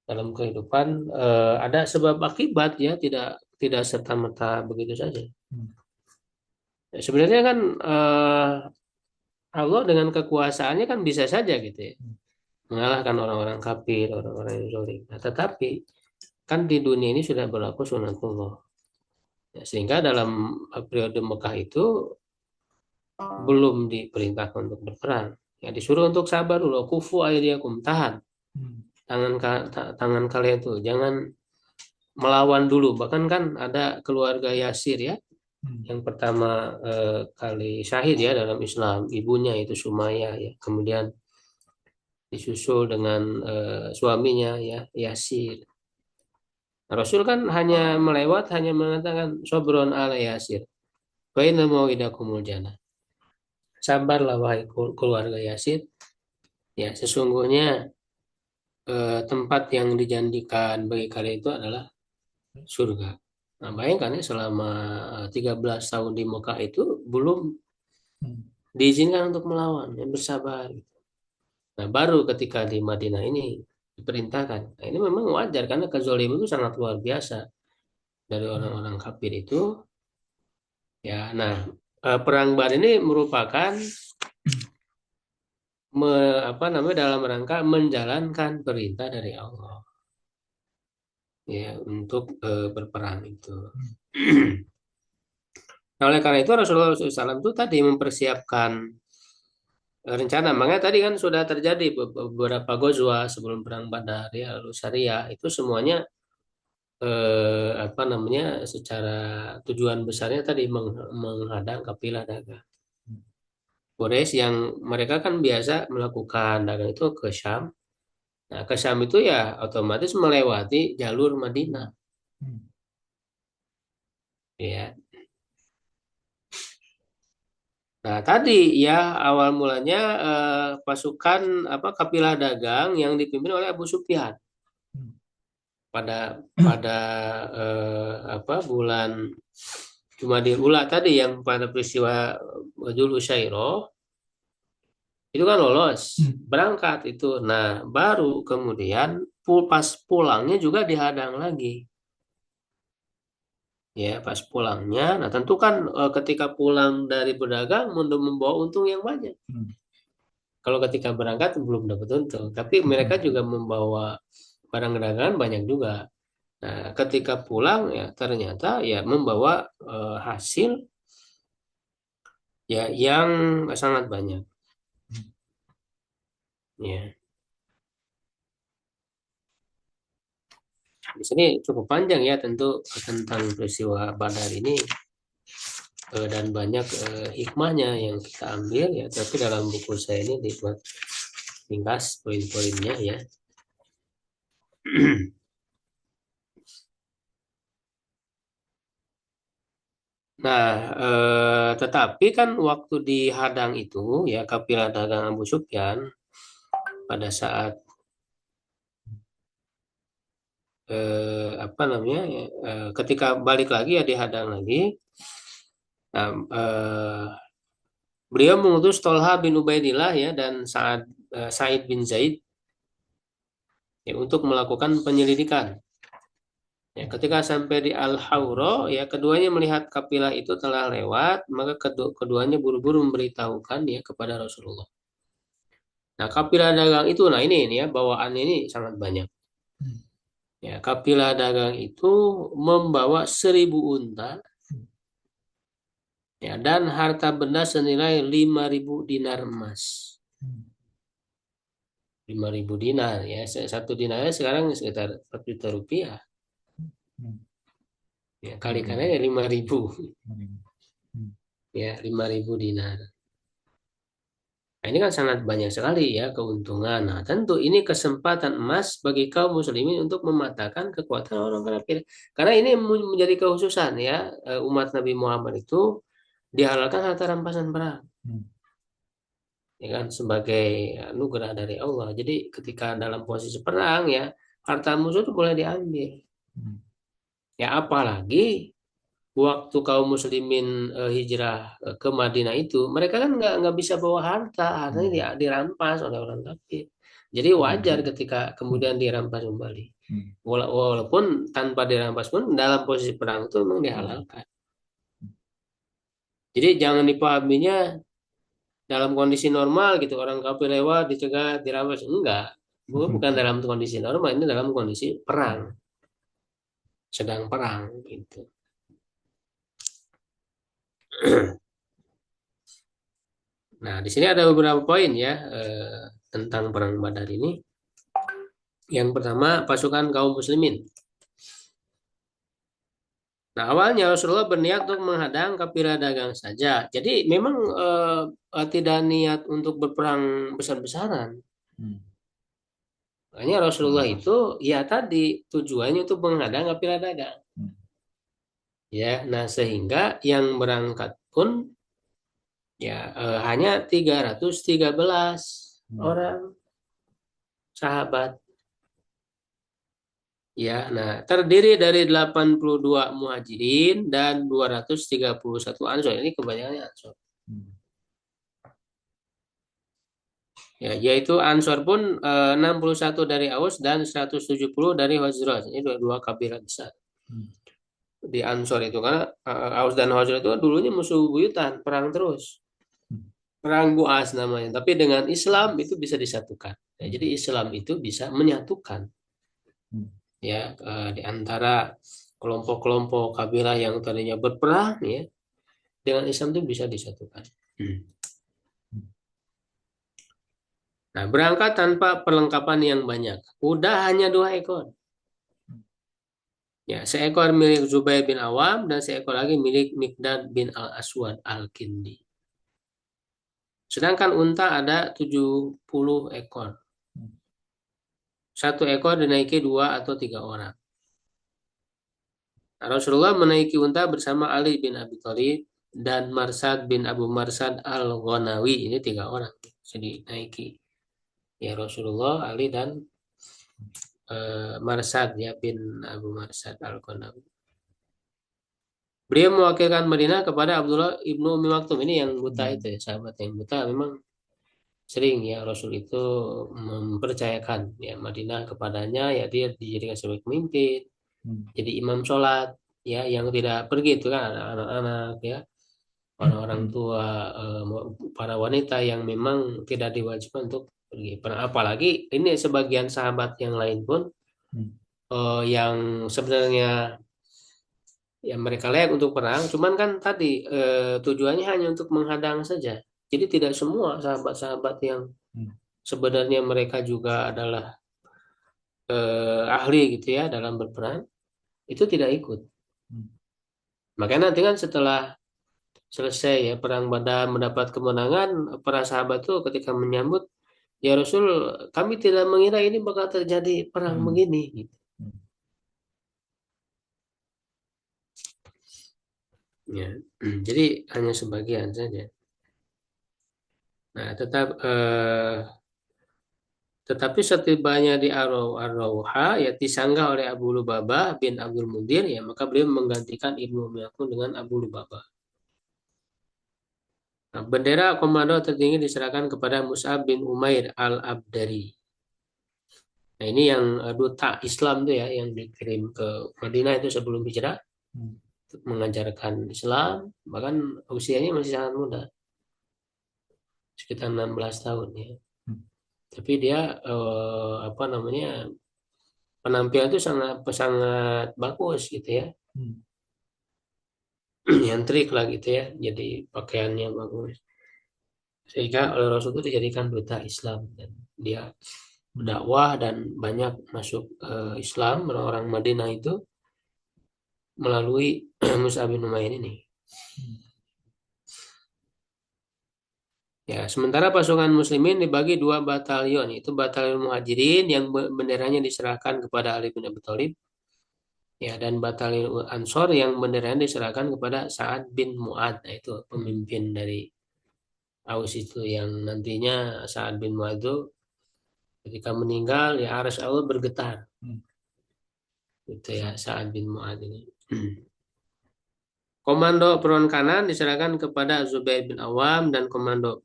dalam kehidupan ada sebab akibat ya tidak serta merta begitu saja. Ya, sebenarnya kan Allah dengan kekuasaannya kan bisa saja gitu ya mengalahkan orang-orang kafir, orang-orang yang zalim. Nah, tetapi kan di dunia ini sudah berlaku sunatullah. Ya, sehingga dalam periode Mekah itu belum diperintahkan untuk berperang. Ya disuruh untuk sabar dulu, kufu aydiyakum, tahan tangan tangan kalian itu, jangan melawan dulu. Bahkan kan ada keluarga Yasir ya, yang pertama kali syahid ya dalam Islam, ibunya itu Sumayyah ya, kemudian disusul dengan suaminya ya Yasir. Nah, Rasul kan hanya mengatakan sobron ala Yasir. Wa inna mau'idakumul jannah. Sabarlah wahai keluarga Yasir. Ya, sesungguhnya tempat yang dijanjikan bagi kalian itu adalah surga. Nah, bayangkan ya selama 13 tahun di Mekah itu belum diizinkan untuk melawan, yang bersabar. Nah, baru ketika di Madinah ini diperintahkan. Nah, ini memang wajar karena kezaliman itu sangat luar biasa dari orang-orang kafir itu. Ya, nah, perang Badar ini merupakan apa namanya dalam rangka menjalankan perintah dari Allah ya untuk berperang itu. Nah, oleh karena itu Rasulullah SAW itu tadi mempersiapkan rencana. Makanya tadi kan sudah terjadi beberapa gozwa sebelum perang Badar ya, lalu Syariah itu semuanya apa namanya secara tujuan besarnya tadi menghadang kafilah dagang Quraisy yang mereka kan biasa melakukan dagang itu ke Syam. Nah, ke Syam itu ya otomatis melewati jalur Madinah. Ya. Nah, tadi ya awal mulanya pasukan apa kafilah dagang yang dipimpin oleh Abu Sufyan pada apa bulan Jumadil Ula tadi yang pada peristiwa Dzul Usyairoh itu kan lolos berangkat itu. Nah, baru kemudian pas pulangnya juga dihadang lagi. Ya, pas pulangnya, nah tentu kan ketika pulang dari berdagang membawa untung yang banyak. Kalau ketika berangkat belum dapat untung, tapi mereka juga membawa barang dagangan banyak juga. Nah, ketika pulang ya ternyata ya membawa hasil ya yang sangat banyak. Ya, di sini cukup panjang ya tentu tentang peristiwa Badar ini dan banyak hikmahnya yang kita ambil ya. Tapi dalam buku saya ini dibuat ringkas poin-poinnya ya. Nah, tetapi kan waktu dihadang itu ya kafilah dagang Abu Sufyan pada saat apa namanya ya, ketika balik lagi ya dihadang lagi. Nah, beliau mengutus Tolha bin Ubaidillah ya dan Said bin Zaid ya, untuk melakukan penyelidikan. Ya, ketika sampai di Al-Hawra, ya keduanya melihat kafilah itu telah lewat, maka keduanya buru-buru memberitahukan ya kepada Rasulullah. Nah, kafilah dagang itu, nah ini ya bawaannya ini sangat banyak. Ya, kafilah dagang itu membawa 1.000 unta, ya dan harta benda senilai 5.000 dinar emas. 5.000 dinar ya, satu dinarnya sekarang sekitar 4 juta rupiah. Ya, kalikan aja 5.000. Ya, 5.000 dinar. Nah, ini kan sangat banyak sekali ya keuntungan. Nah, tentu ini kesempatan emas bagi kaum muslimin untuk mematahkan kekuatan orang kafir. Karena ini menjadi kekhususan ya umat Nabi Muhammad itu dihalalkan harta rampasan perang. Ya kan sebagai anugerah dari Allah. Jadi ketika dalam posisi perang ya harta musuh itu boleh diambil. Ya apalagi waktu kaum muslimin hijrah ke Madinah itu mereka kan nggak bisa bawa harta, hartanya dirampas oleh orang kafir. Jadi wajar ketika kemudian dirampas kembali. Walaupun tanpa dirampas pun dalam posisi perang itu memang dihalalkan. Jadi jangan dipahaminya dalam kondisi normal gitu orang kafir lewat dicegah dirampas enggak. Bukan dalam kondisi normal, ini dalam kondisi perang, sedang perang gitu. Nah, di sini ada beberapa poin ya tentang perang Badar ini. Yang pertama, pasukan kaum muslimin. Nah, awalnya Rasulullah berniat untuk menghadang kafilah dagang saja. Jadi memang tidak niat untuk berperang besar-besaran. Makanya Rasulullah itu ya tadi tujuannya untuk menghadang kafilah dagang. Ya, nah sehingga yang berangkat pun ya hanya 313 orang sahabat. Ya, nah terdiri dari 82 muhajirin dan 231 ansor. Ini kebanyakan ansor. Ya, yaitu Ansor pun 61 dari Aus dan 170 dari Khazraj. Ini dua kabilah besar Hmm. di Ansor itu, karena Aus dan Khazraj itu dulunya musuh buyutan, perang terus. Perang Buas namanya. Tapi dengan Islam itu bisa disatukan. Ya, jadi Islam itu bisa menyatukan ya di antara kelompok-kelompok kabilah yang tadinya berperang ya, dengan Islam itu bisa disatukan. Nah, berangkat tanpa perlengkapan yang banyak. Kuda hanya 2 ekor. Ya, seekor milik Zubair bin Awam dan seekor lagi milik Mikdad bin Al-Aswad Al-Kindi. Sedangkan unta ada 70 ekor. 1 ekor dinaiki 2 atau 3 orang. Nah, Rasulullah menaiki unta bersama Ali bin Abi Thalib dan Marsad bin Abu Marsad Al-Ghanawi. Ini 3 orang. Jadi naiki. Ya, Rasulullah, Ali dan Marsad ya bin Abu Marsad Al-Ghanawi. Beliau mewakilkan Madinah kepada Abdullah ibnu Umi Maktum. Ini yang buta itu ya, sahabat yang buta. Memang sering ya Rasul itu mempercayakan ya Madinah kepadanya, ya dia dijadikan sebagai pemimpin, jadi imam sholat ya, yang tidak pergi itu kan anak-anak ya, orang-orang tua, para wanita yang memang tidak diwajibkan untuk pergi. Apalagi ini sebagian sahabat yang lain pun yang sebenarnya ya mereka layak untuk perang, cuman kan tadi tujuannya hanya untuk menghadang saja. Jadi tidak semua sahabat-sahabat yang sebenarnya mereka juga adalah ahli gitu ya dalam berperang, itu tidak ikut. Makanya nanti kan setelah selesai ya perang Badar mendapat kemenangan, para sahabat itu ketika menyambut, ya Rasul, kami tidak mengira ini bakal terjadi perang begini gitu. Ya. Jadi hanya sebagian saja. Nah, tetapi setibanya di Ar-Rawha ya disanggah oleh Abu Lubabah bin Abdul Mundir, ya maka beliau menggantikan Ibnu Umi Maktum dengan Abu Lubabah. Nah, bendera komando tertinggi diserahkan kepada Mus'ab bin Umair Al-Abdari. Nah, ini yang duta Islam tuh ya, yang dikirim ke Madinah itu sebelum hijrah untuk mengajarkan Islam, bahkan usianya masih sangat muda, sekitar 16 tahun ya. Tapi dia penampilan itu sangat sangat bagus gitu ya. Yang trik lah gitu ya, jadi pakaiannya bagus. Sehingga oleh Rasul itu dijadikan duta Islam, dan dia berdakwah dan banyak masuk Islam orang-orang Madinah itu melalui Mus'ab bin Umair ini. Ya, sementara pasukan muslimin dibagi 2 batalion, itu batalion Muhajirin yang benderanya diserahkan kepada Ali bin Abi Thalib, ya, dan batalion Ansor yang benderanya diserahkan kepada Sa'ad bin Mu'ad. Nah, itu pemimpin dari Aus itu, yang nantinya Sa'ad bin Mu'ad itu ketika meninggal ya arsy Allah bergetar. Itu ya Sa'ad bin Mu'ad ini. Komando peron kanan diserahkan kepada Zubair bin Awam dan komando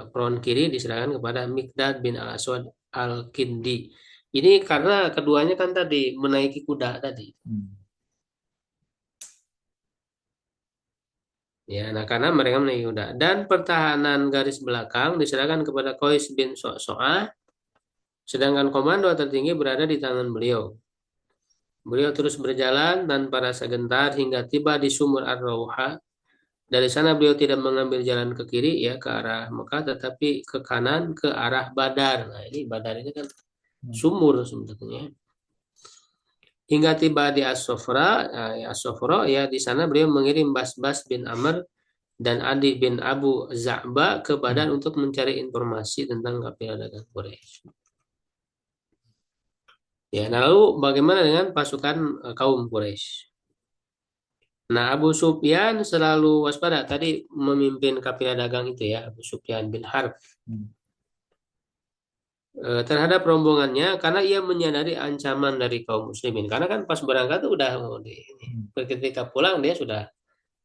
peron kiri diserahkan kepada Mikdad bin Al-Aswad Al-Kindi. Ini karena keduanya kan tadi menaiki kuda tadi. Ya, nah karena mereka menaiki kuda, dan pertahanan garis belakang diserahkan kepada Qais bin So'so'ah, sedangkan komando tertinggi berada di tangan beliau. Beliau terus berjalan tanpa rasa gentar hingga tiba di sumur Ar-Rawha. Dari sana beliau tidak mengambil jalan ke kiri ya ke arah Mekah, tetapi ke kanan ke arah Badar. Nah, ini Badar ini kan sumur sebetulnya. Hingga tiba di As-Sofra, ya di sana beliau mengirim Bas bin Amr dan Adi bin Abu Za'ba ke Badar untuk mencari informasi tentang kafilah dagang Quraisy. Ya, nah lalu bagaimana dengan pasukan kaum Quraisy? Nah, Abu Sufyan selalu waspada, tadi memimpin kafilah dagang itu ya, Abu Sufyan bin Harb, terhadap rombongannya, karena ia menyadari ancaman dari kaum muslimin. Karena kan pas berangkat tuh udah ketika pulang dia sudah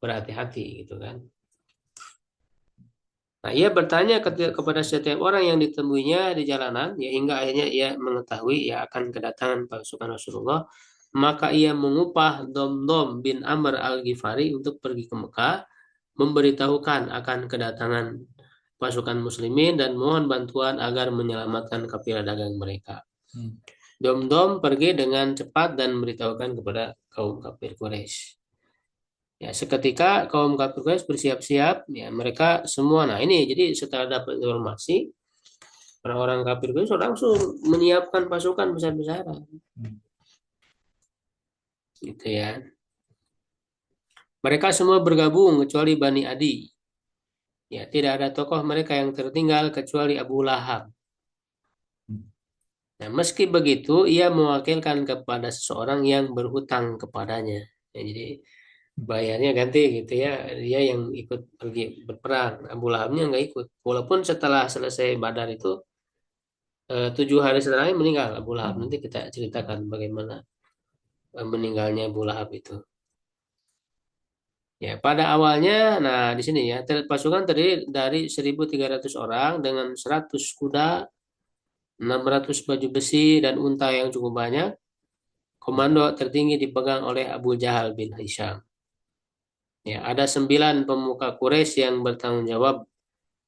berhati-hati gitu kan. Nah, ia bertanya kepada setiap orang yang ditemuinya di jalanan, ya hingga akhirnya ia mengetahui ya akan kedatangan pasukan Rasulullah. Maka ia mengupah Domdom bin Amr al-Ghifari untuk pergi ke Mekah, memberitahukan akan kedatangan pasukan muslimin dan mohon bantuan agar menyelamatkan kafilah dagang mereka. Domdom pergi dengan cepat dan memberitahukan kepada kaum kafir Quraisy. Ya, seketika kaum kafir Quraisy bersiap-siap, ya mereka semua. Nah, ini jadi setelah dapat informasi, orang-orang kafir Quraisy langsung menyiapkan pasukan besar-besaran. Gitu ya. Mereka semua bergabung kecuali Bani Adi. Ya, tidak ada tokoh mereka yang tertinggal kecuali Abu Lahab. Nah, meski begitu, ia mewakilkan kepada seseorang yang berhutang kepadanya. Ya, jadi bayarnya ganti gitu ya. Dia yang ikut pergi berperang. Abu Lahabnya nggak ikut. Walaupun setelah selesai Badar itu 7 hari setelahnya meninggal Abu Lahab. Nanti kita ceritakan bagaimana meninggalnya Abu Lahab itu. Ya, pada awalnya, nah di sini ya, pasukan terdiri dari 1.300 orang dengan 100 kuda, 600 baju besi dan unta yang cukup banyak. Komando tertinggi dipegang oleh Abu Jahal bin Hisham. Ya, ada 9 pemuka Quraisy yang bertanggung jawab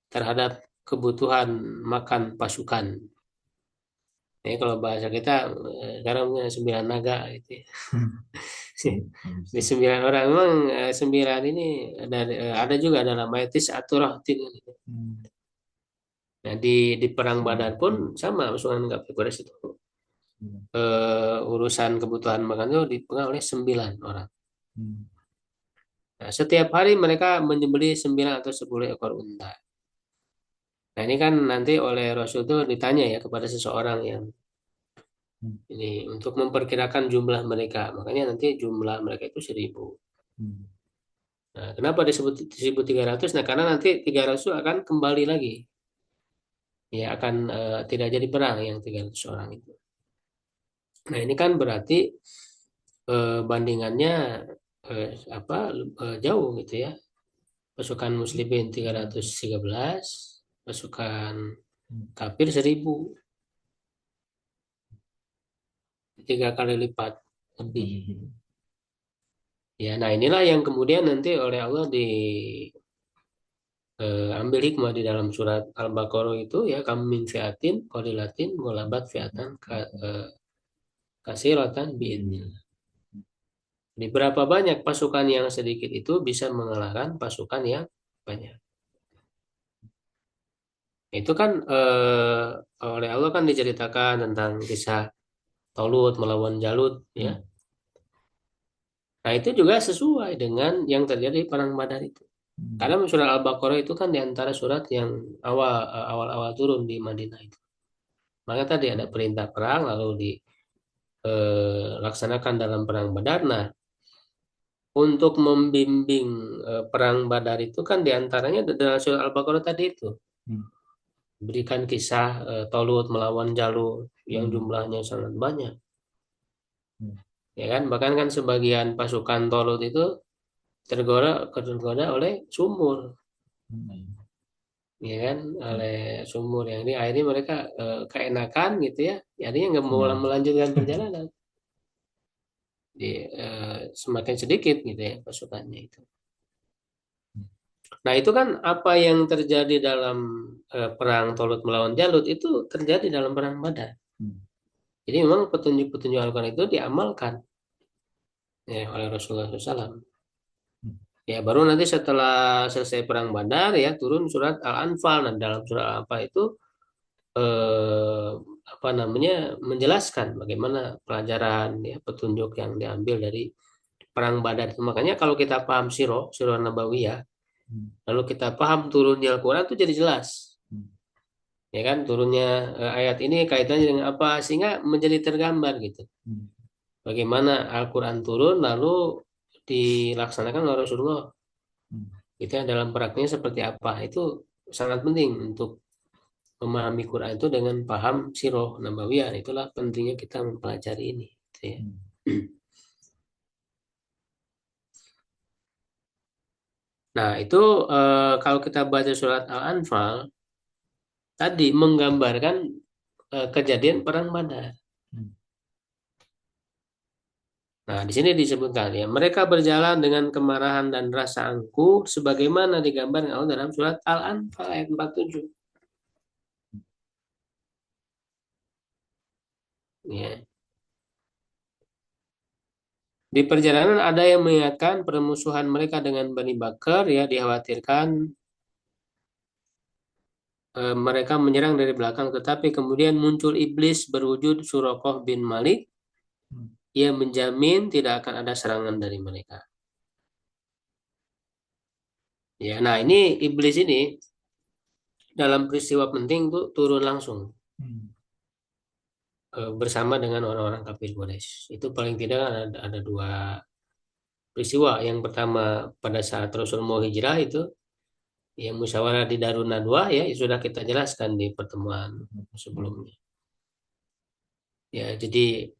terhadap kebutuhan makan pasukan. Ini kalau bahasa kita sekarang 9 naga gitu ya. Di 9 orang memang 9 ini ada juga dalam ayat Aturahtin. Nah, di perang Badar pun sama pasukan kafir Quraisy itu urusan kebutuhan makan itu dipegang oleh 9 orang. Nah, setiap hari mereka menyembelih 9 atau 10 ekor unta. Nah, ini kan nanti oleh Rasul itu ditanya ya kepada seseorang yang ini untuk memperkirakan jumlah mereka. Makanya nanti jumlah mereka itu 1.000. Nah, kenapa disebut 1.300? Nah, karena nanti 300 akan kembali lagi. Ya, akan tidak jadi perang yang 300 orang itu. Nah, ini kan berarti bandingannya apa jauh gitu ya. Pasukan muslimin 313, pasukan kafir 1.000. 3 kali lipat lebih. Ya, nah inilah yang kemudian nanti oleh Allah ambil hikmah di dalam surat Al-Baqarah itu ya kam min fiatin qalilatin ghalabat fiatan kasiratan biidznillah. Jadi berapa banyak pasukan yang sedikit itu bisa mengalahkan pasukan yang banyak. Itu kan oleh Allah kan diceritakan tentang kisah Talut melawan Jalut ya. Nah, itu juga sesuai dengan yang terjadi di perang Badar itu. Karena surat Al-Baqarah itu kan diantara surat yang awal-awal turun di Madinah itu. Maka tadi ada perintah perang lalu dilaksanakan dalam perang Badar. Nah, untuk membimbing perang Badar itu kan diantaranya dalam surat Al-Baqarah tadi itu. Berikan kisah Talut melawan Jalut yang jumlahnya sangat banyak. Ya kan, bahkan kan sebagian pasukan Talut itu tergoda oleh sumur. Ya kan, oleh sumur yang ini akhirnya mereka keenakan gitu ya, jadinya nggak mau melanjutkan perjalanan. Semakin sedikit gitu ya pasukannya itu. Nah itu kan apa yang terjadi dalam perang Talut melawan Jalut itu terjadi dalam perang Badar. Jadi memang petunjuk-petunjuk Al-Quran itu diamalkan ya, oleh Rasulullah SAW. Ya baru nanti setelah selesai perang Badar ya turun surat Al-Anfal. Dan dalam surat Al-Anfal itu eh, apa namanya menjelaskan bagaimana pelajaran ya petunjuk yang diambil dari perang Badar itu. Makanya kalau kita paham sirah Nabawiyah, lalu kita paham turunnya Al-Quran itu jadi jelas. Ya kan turunnya ayat ini kaitannya dengan apa sehingga menjadi tergambar gitu. Bagaimana Al-Quran turun lalu dilaksanakan oleh Rasulullah. Itu dalam praktiknya seperti apa itu sangat penting untuk memahami Quran itu dengan paham sirah Nabawiyah. Itulah pentingnya kita mempelajari ini gitu ya. Nah, itu kalau kita baca surat Al-Anfal tadi menggambarkan kejadian perang Badar. Hmm. Nah, di sini disebutkan ya, mereka berjalan dengan kemarahan dan rasa angkuh sebagaimana digambarkan Allah dalam surat Al-Anfal ayat 47. Ya. Di perjalanan ada yang mengingatkan permusuhan mereka dengan Bani Bakar, ya dikhawatirkan mereka menyerang dari belakang, tetapi kemudian muncul iblis berwujud Suraqah bin Malik. Ia menjamin tidak akan ada serangan dari mereka. Ya, nah ini iblis ini dalam peristiwa penting tuh turun langsung bersama dengan orang-orang kafir Quraisy. Itu paling tidak ada dua peristiwa. Yang pertama pada saat Rasul mau hijrah itu, yang musyawarah di Darun Nadwa ya sudah kita jelaskan di pertemuan sebelumnya. Ya, jadi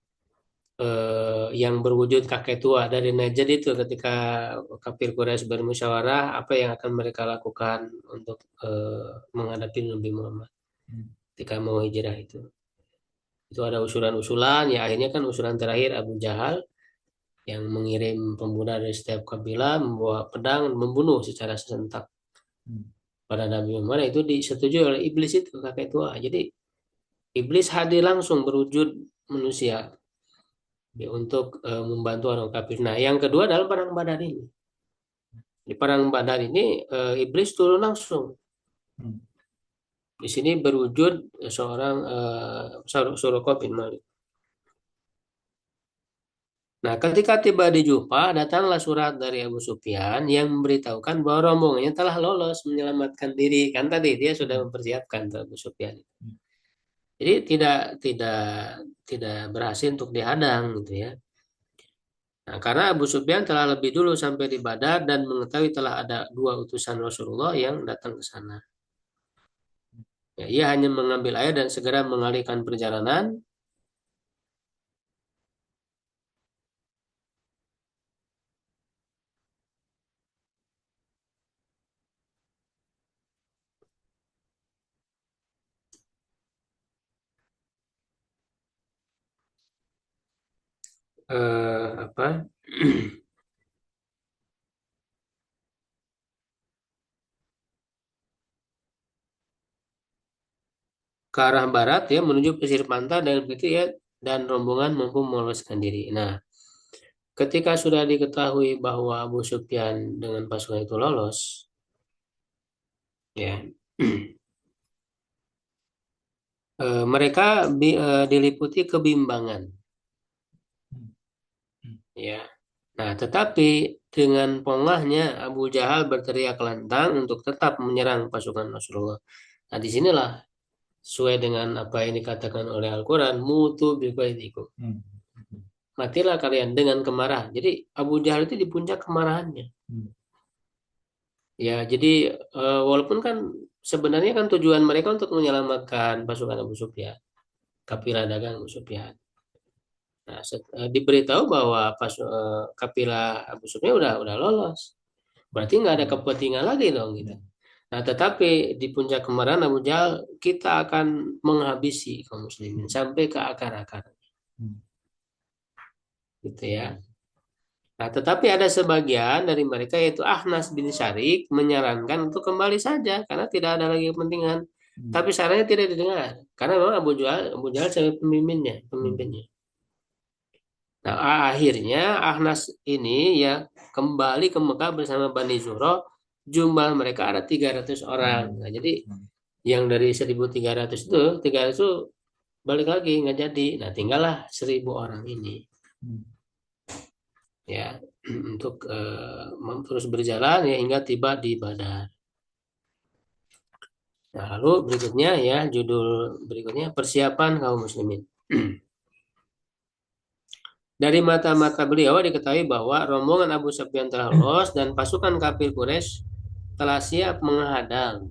yang berwujud kakek tua dari Najd itu ketika kafir Quraisy bermusyawarah apa yang akan mereka lakukan untuk menghadapi Nabi Muhammad ketika mau hijrah itu. Itu ada usulan-usulan, ya akhirnya kan usulan terakhir Abu Jahal yang mengirim pemuda dari setiap kabilah membawa pedang membunuh secara serentak pada Nabi Muhammad, itu disetujui oleh iblis itu kakek tua. Jadi iblis hadir langsung berwujud manusia ya, untuk membantu orang kafir. Nah, yang kedua dalam perang Badar ini. Di perang Badar ini iblis turun langsung. Di sini berwujud seorang Suraqah bin Malik. Nah, ketika tiba di Jufa, datanglah surat dari Abu Sufyan yang memberitahukan bahwa rombongannya telah lolos menyelamatkan diri. Kan tadi dia sudah mempersiapkan Abu Sufyan. Jadi tidak berhasil untuk dihadang gitu ya. Nah, karena Abu Sufyan telah lebih dulu sampai di Badar dan mengetahui telah ada dua utusan Rasulullah yang datang ke sana. Ya, ia hanya mengambil air dan segera mengalihkan perjalanan. Apa? Ke arah barat ya menuju pesisir pantai dan begitu ya, dan rombongan mampu meloloskan diri. Nah, ketika sudah diketahui bahwa Abu Sufyan dengan pasukan itu lolos, ya mereka diliputi kebimbangan, ya. Nah, tetapi dengan pongahnya Abu Jahal berteriak lantang untuk tetap menyerang pasukan Rasulullah. Nah, disinilah sesuai dengan apa yang dikatakan oleh Al-Quran, mutu biqaidikum. Matilah kalian dengan kemarahan. Jadi Abu Jahal itu di puncak kemarahannya. Ya, jadi walaupun kan sebenarnya kan tujuan mereka untuk menyelamatkan pasukan Abu Sufyan, kafilah dagang Abu Sufyan. Nah, diberitahu bahwa kafilah Abu Sufyan udah lolos. Berarti nggak ada kepentingan lagi dong gitu. Nah, tetapi di puncak kemarahan Abu Jahal, kita akan menghabisi kaum muslimin sampai ke akar-akar. Gitu ya. Nah, tetapi ada sebagian dari mereka yaitu Ahnas bin Syarik menyarankan untuk kembali saja karena tidak ada lagi kepentingan. Tapi sarannya tidak didengar karena memang Abu Jahal sebagai pemimpinnya. Nah, akhirnya Ahnas ini ya kembali ke Mekah bersama Bani Zuro. Jumlah mereka ada 300 orang. Nah, jadi yang dari 1.300 itu 300 itu balik lagi nggak jadi. Nah, tinggallah 1.000 orang ini. Ya, untuk terus berjalan ya hingga tiba di Badar. Nah, lalu berikutnya ya judul berikutnya persiapan kaum muslimin. Dari mata-mata beliau diketahui bahwa rombongan Abu Sufyan telah lolos dan pasukan kafir Quraisy telah siap menghadang.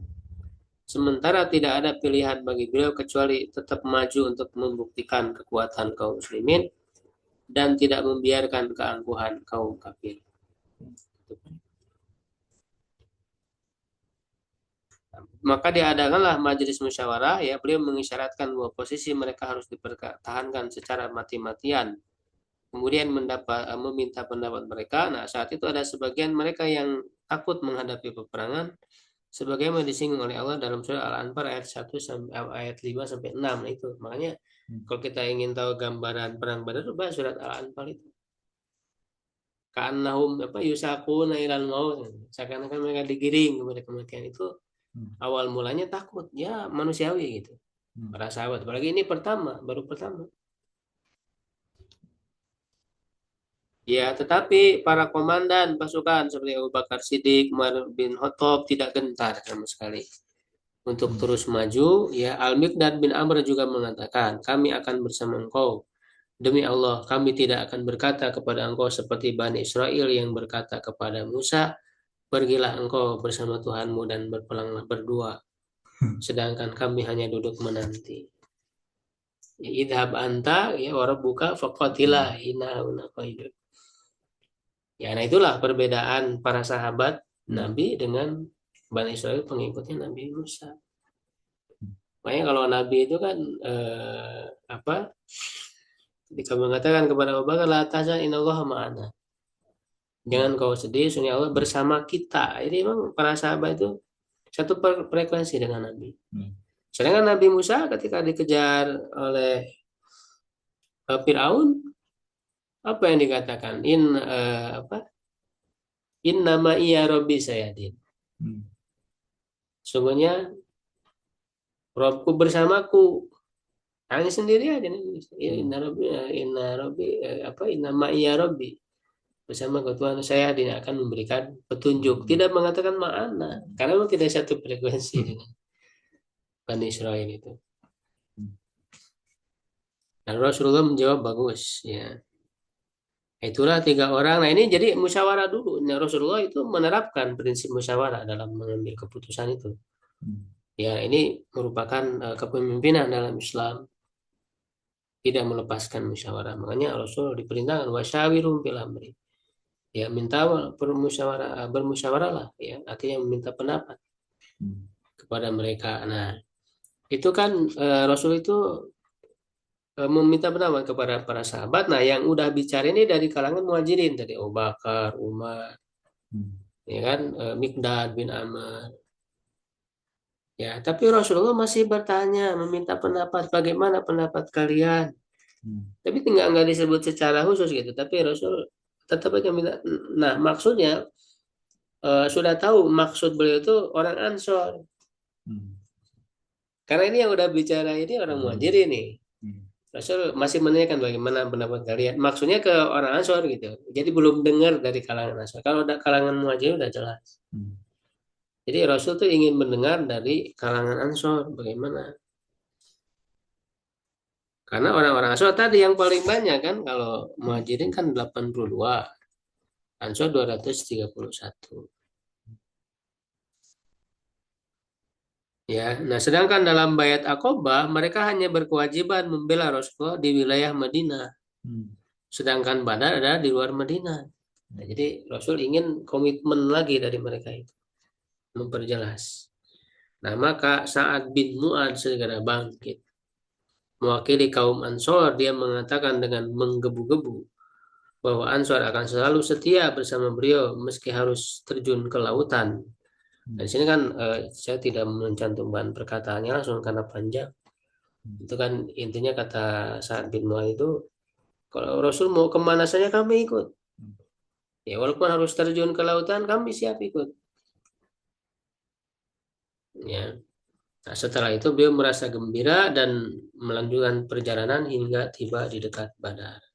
Sementara tidak ada pilihan bagi beliau kecuali tetap maju untuk membuktikan kekuatan kaum muslimin dan tidak membiarkan keangkuhan kaum kafir. Maka diadakanlah majelis musyawarah, ya beliau mengisyaratkan bahwa posisi mereka harus dipertahankan secara mati-matian. Kemudian meminta pendapat mereka. Nah, saat itu ada sebagian mereka yang takut menghadapi peperangan, sebagaimana disinggung oleh Allah dalam surah Al-Anfal ayat 1 sampai ayat 5 sampai 6. Nah, itu makanya kalau kita ingin tahu gambaran perang Badar, coba surat Al-Anfal itu. Ka'annahum apa yusaquna ilal maut. Seakan-akan mereka digiring kepada kematian itu. Awal mulanya takut, ya manusiawi gitu. Para sahabat, apalagi ini baru pertama. Ya, tetapi para komandan pasukan seperti Abu Bakar Siddiq, Umar bin Khattab tidak gentar sama sekali untuk terus maju. Ya, Al-Miqdad bin Amr juga mengatakan, kami akan bersama engkau. Demi Allah, kami tidak akan berkata kepada engkau seperti Bani Israel yang berkata kepada Musa, pergilah engkau bersama Tuhanmu dan berperanglah berdua. Sedangkan kami hanya duduk menanti. Idhab anta ya warabuka faqatila inna qaidun. Ya, nah itulah perbedaan para sahabat Nabi dengan Bani Israel pengikutnya Nabi Musa. Makanya kalau Nabi itu kan ketika mengatakan kepada Abu Bakar, la tahzan innallaha ma'ana. Jangan kau sedih, sesungguhnya Allah bersama kita. Jadi memang para sahabat itu satu frekuensi dengan Nabi. Sedangkan Nabi Musa ketika dikejar oleh Firaun, apa yang dikatakan? Nama iya Robbi sayadin. Sungguhnya Robku bersamaku. Hanya sendiri aja nih. Inna ma iya Robbi. Bersama Tuhan saya tidak akan memberikan petunjuk. Tidak mengatakan ma'ana. Karena memang tidak satu frekuensi dengan Bani Israel itu. Dan Rasulullah menjawab bagus. Ya. Itulah 3 orang. Nah ini jadi musyawarah dulu. Nah, Rasulullah itu menerapkan prinsip musyawarah dalam mengambil keputusan itu. Ya ini merupakan kepemimpinan dalam Islam. Tidak melepaskan musyawarah. Makanya Rasul diperintahkan wasyawirum fil amri. Ya minta bermusyawarah lah. Ya artinya meminta pendapat kepada mereka. Nah itu kan Rasul itu meminta pendapat kepada para sahabat. Nah, yang udah bicara ini dari kalangan muhajirin, dari Abu Bakar, Umar, ya kan, Miqdad bin Amr. Ya, tapi Rasulullah masih bertanya, meminta pendapat, bagaimana pendapat kalian? Tapi nggak disebut secara khusus gitu. Tapi Rasul tetap aja minta. Nah, maksudnya sudah tahu maksud beliau itu orang Ansor. Karena ini yang udah bicara ini orang muhajirin nih. Rasul masih menanyakan bagaimana pendapat kalian. Maksudnya ke orang Ansor gitu. Jadi belum dengar dari kalangan Ansor. Kalau ada kalangan Muhajir udah jelas. Jadi Rasul tuh ingin mendengar dari kalangan Ansor bagaimana. Karena orang-orang Ansor tadi yang paling banyak kan. Kalau Muhajirin kan 82. Ansor 231. Ya, nah sedangkan dalam Bayat Aqobah mereka hanya berkewajiban membela Rasulullah di wilayah Madinah. Sedangkan Badar ada di luar Madinah. Nah, jadi Rasul ingin komitmen lagi dari mereka itu. Memperjelas. Nah, maka Sa'ad bin Mu'ad segera bangkit. Mewakili kaum Ansor, dia mengatakan dengan menggebu-gebu bahwa Ansor akan selalu setia bersama beliau meski harus terjun ke lautan. Nah, di sini kan saya tidak mencantumkan perkataannya langsung karena panjang. Itu kan intinya kata Sa'ad bin Mu'ad itu, kalau Rasul mau kemana saja kami ikut. Ya walaupun harus terjun ke lautan kami siap ikut. Ya. Nah, setelah itu beliau merasa gembira dan melanjutkan perjalanan hingga tiba di dekat Badar.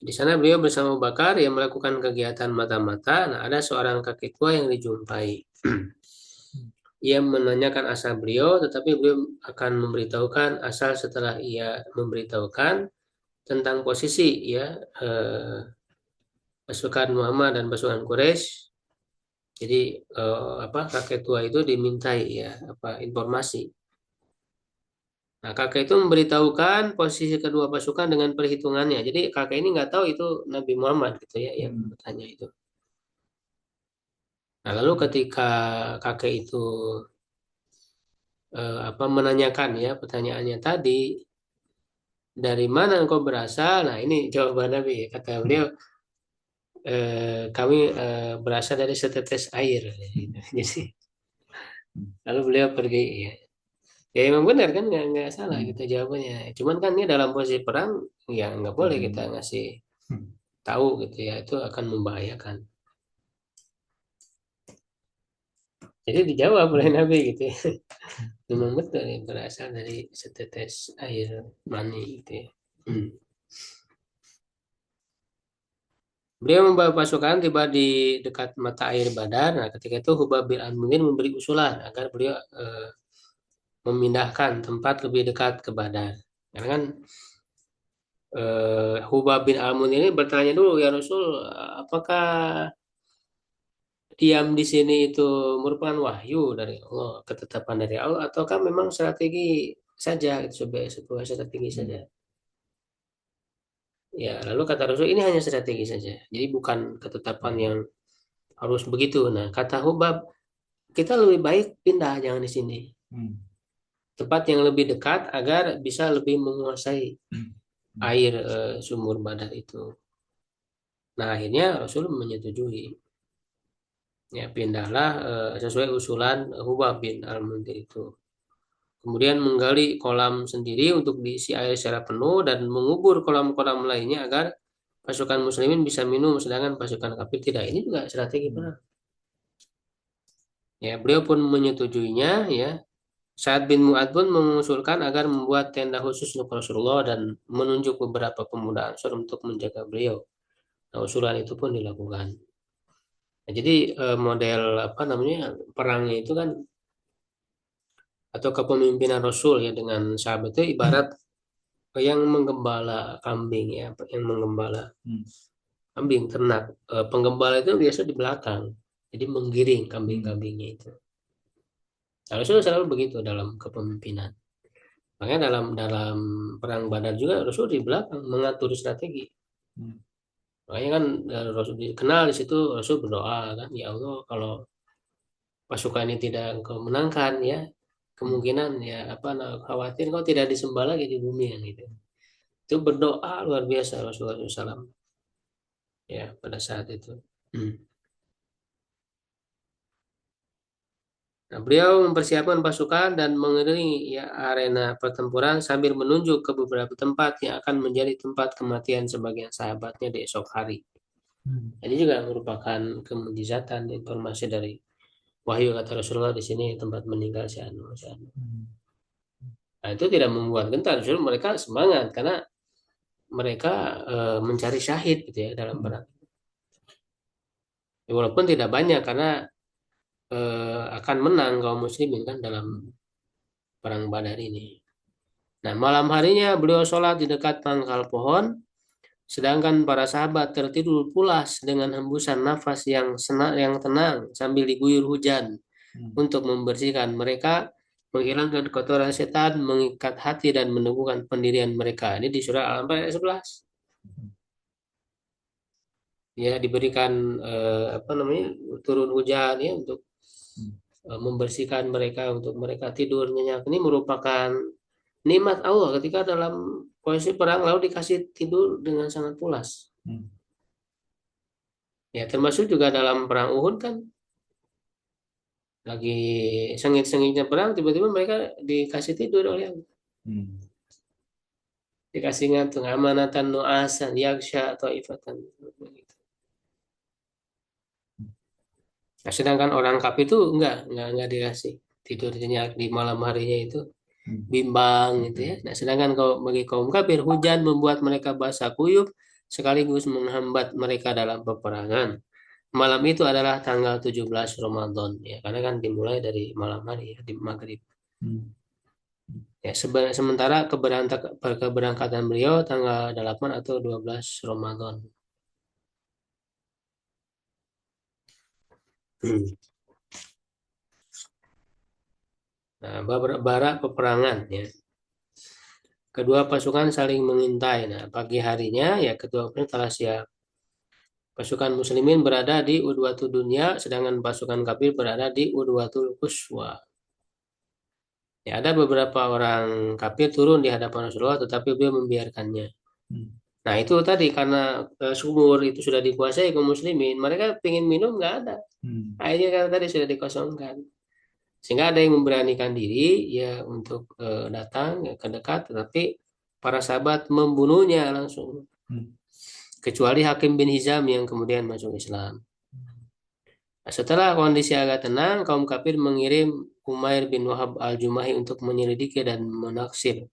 Di sana beliau bersama Abu Bakar yang melakukan kegiatan mata-mata. Nah, ada seorang kakek tua yang dijumpai. Ia menanyakan asal beliau, tetapi beliau akan memberitahukan asal setelah ia memberitahukan tentang posisi ya pasukan Muhammad dan pasukan Quraisy. Jadi kakek tua itu dimintai ya informasi. Nah, kakek itu memberitahukan posisi kedua pasukan dengan perhitungannya. Jadi kakek ini nggak tahu itu Nabi Muhammad gitu ya yang bertanya itu. Nah, lalu ketika kakek itu menanyakan ya pertanyaannya tadi, dari mana engkau berasal? Nah, ini jawaban Nabi. Kata beliau, kami berasal dari setetes air. Jadi, lalu beliau pergi. Ya, ya emang benar kan, nggak salah kita jawabannya. Cuman kan ini dalam posisi perang, ya nggak boleh kita ngasih tahu gitu ya. Itu akan membahayakan. Jadi dijawab oleh Nabi gitu ya. Memang betul ya, berasal dari setetes air mani gitu ya. Beliau membawa pasukan tiba di dekat mata air Badar. Nah, ketika itu Hubab bin Al-Munzir memberi usulan agar beliau memindahkan tempat lebih dekat ke Badar. Karena kan Hubab bin Al-Munzir ini bertanya dulu, ya Rasul, apakah diam di sini itu merupakan wahyu dari Allah, ketetapan dari Allah, ataukah memang strategi saja, gitu, sebuah strategi saja. Ya, lalu kata Rasul ini hanya strategi saja. Jadi bukan ketetapan yang harus begitu. Nah, kata Hubab, kita lebih baik pindah, jangan di sini. Tempat yang lebih dekat agar bisa lebih menguasai air sumur Badar itu. Nah, akhirnya Rasul menyetujui. Ya, pindahlah sesuai usulan Hubab bin Al-Munzir itu. Kemudian menggali kolam sendiri untuk diisi air secara penuh dan mengubur kolam-kolam lainnya agar pasukan muslimin bisa minum sedangkan pasukan kafir tidak. Ini juga strategi perang. Ya, beliau pun menyetujuinya ya. Sa'ad bin Mu'adz pun mengusulkan agar membuat tenda khusus untuk Rasulullah dan menunjuk beberapa pemuda Ansor untuk menjaga beliau. Nah, usulan itu pun dilakukan. Nah, jadi model perangnya itu kan atau kepemimpinan Rasul ya dengan sahabat itu ibarat yang menggembala kambing ya, yang menggembala kambing ternak. Penggembala itu biasa di belakang, jadi menggiring kambing-kambingnya itu. Nah, Rasul selalu begitu dalam kepemimpinan. Makanya dalam dalam perang Badar juga Rasul di belakang mengatur strategi. Makanya kan Rasul dikenal di situ, Rasul berdoa kan, ya Allah kalau pasukan ini tidak engkau menangkan ya, kemungkinan ya khawatir kau tidak disembah lagi di bumi kan gitu. Itu berdoa luar biasa Rasulullah SAW ya pada saat itu. Nah, beliau mempersiapkan pasukan dan mengelilingi ya arena pertempuran sambil menunjuk ke beberapa tempat yang akan menjadi tempat kematian sebagian sahabatnya di esok hari. Ini juga merupakan kemujizatan informasi dari wahyu kata Rasulullah di sini tempat meninggal si Anu. Nah, itu tidak membuat gentar, justru mereka semangat karena mereka mencari syahid gitu ya dalam perang. Ya, walaupun tidak banyak karena akan menang kaum muslimin kan dalam perang Badar ini. Nah, malam harinya beliau sholat di dekat pangkal pohon, sedangkan para sahabat tertidur pulas dengan hembusan nafas yang tenang sambil diguyur hujan untuk membersihkan mereka, menghilangkan kotoran setan, mengikat hati dan meneguhkan pendirian mereka. Ini di surah Al-Anfal ayat 11. Ya, diberikan turun hujan ya untuk membersihkan mereka, untuk mereka tidur nyenyak. Ini merupakan nikmat Allah ketika dalam posisi perang lalu dikasih tidur dengan sangat pulas. Ya, termasuk juga dalam perang Uhud kan lagi sengit-sengitnya perang tiba-tiba mereka dikasih tidur oleh Allah. Dikasih ngantung amanatan nu'asan yaksha atau ifatan. Nah, sedangkan orang kafir itu enggak dikasih tidur nyenyak di malam harinya itu bimbang gitu ya. Nah, sedangkan kalau bagi kaum kafir hujan membuat mereka basah kuyup sekaligus menghambat mereka dalam peperangan. Malam itu adalah tanggal 17 Ramadan ya, karena kan dimulai dari malam hari ya, di maghrib. Ya, sementara keberangkatan beliau tanggal 8 atau 12 Ramadan. Nah, bara peperangan ya. Kedua pasukan saling mengintai. Nah, pagi harinya ya kedua pasukan telah siap. Pasukan muslimin berada di Udwatul Dunya, sedangkan pasukan kafir berada di Udwatul Quswa. Ya, ada beberapa orang kafir turun di hadapan Rasulullah, tetapi beliau membiarkannya. Nah, itu tadi karena sumur itu sudah dikuasai kaum muslimin, mereka ingin minum nggak ada. Airnya karena tadi sudah dikosongkan. Sehingga ada yang memberanikan diri ya untuk datang ya, ke dekat, tetapi para sahabat membunuhnya langsung. Kecuali Hakim bin Hizam yang kemudian masuk Islam. Nah, setelah kondisi agak tenang, kaum kafir mengirim Umair bin Wahab al-Jumahi untuk menyelidiki dan menaksir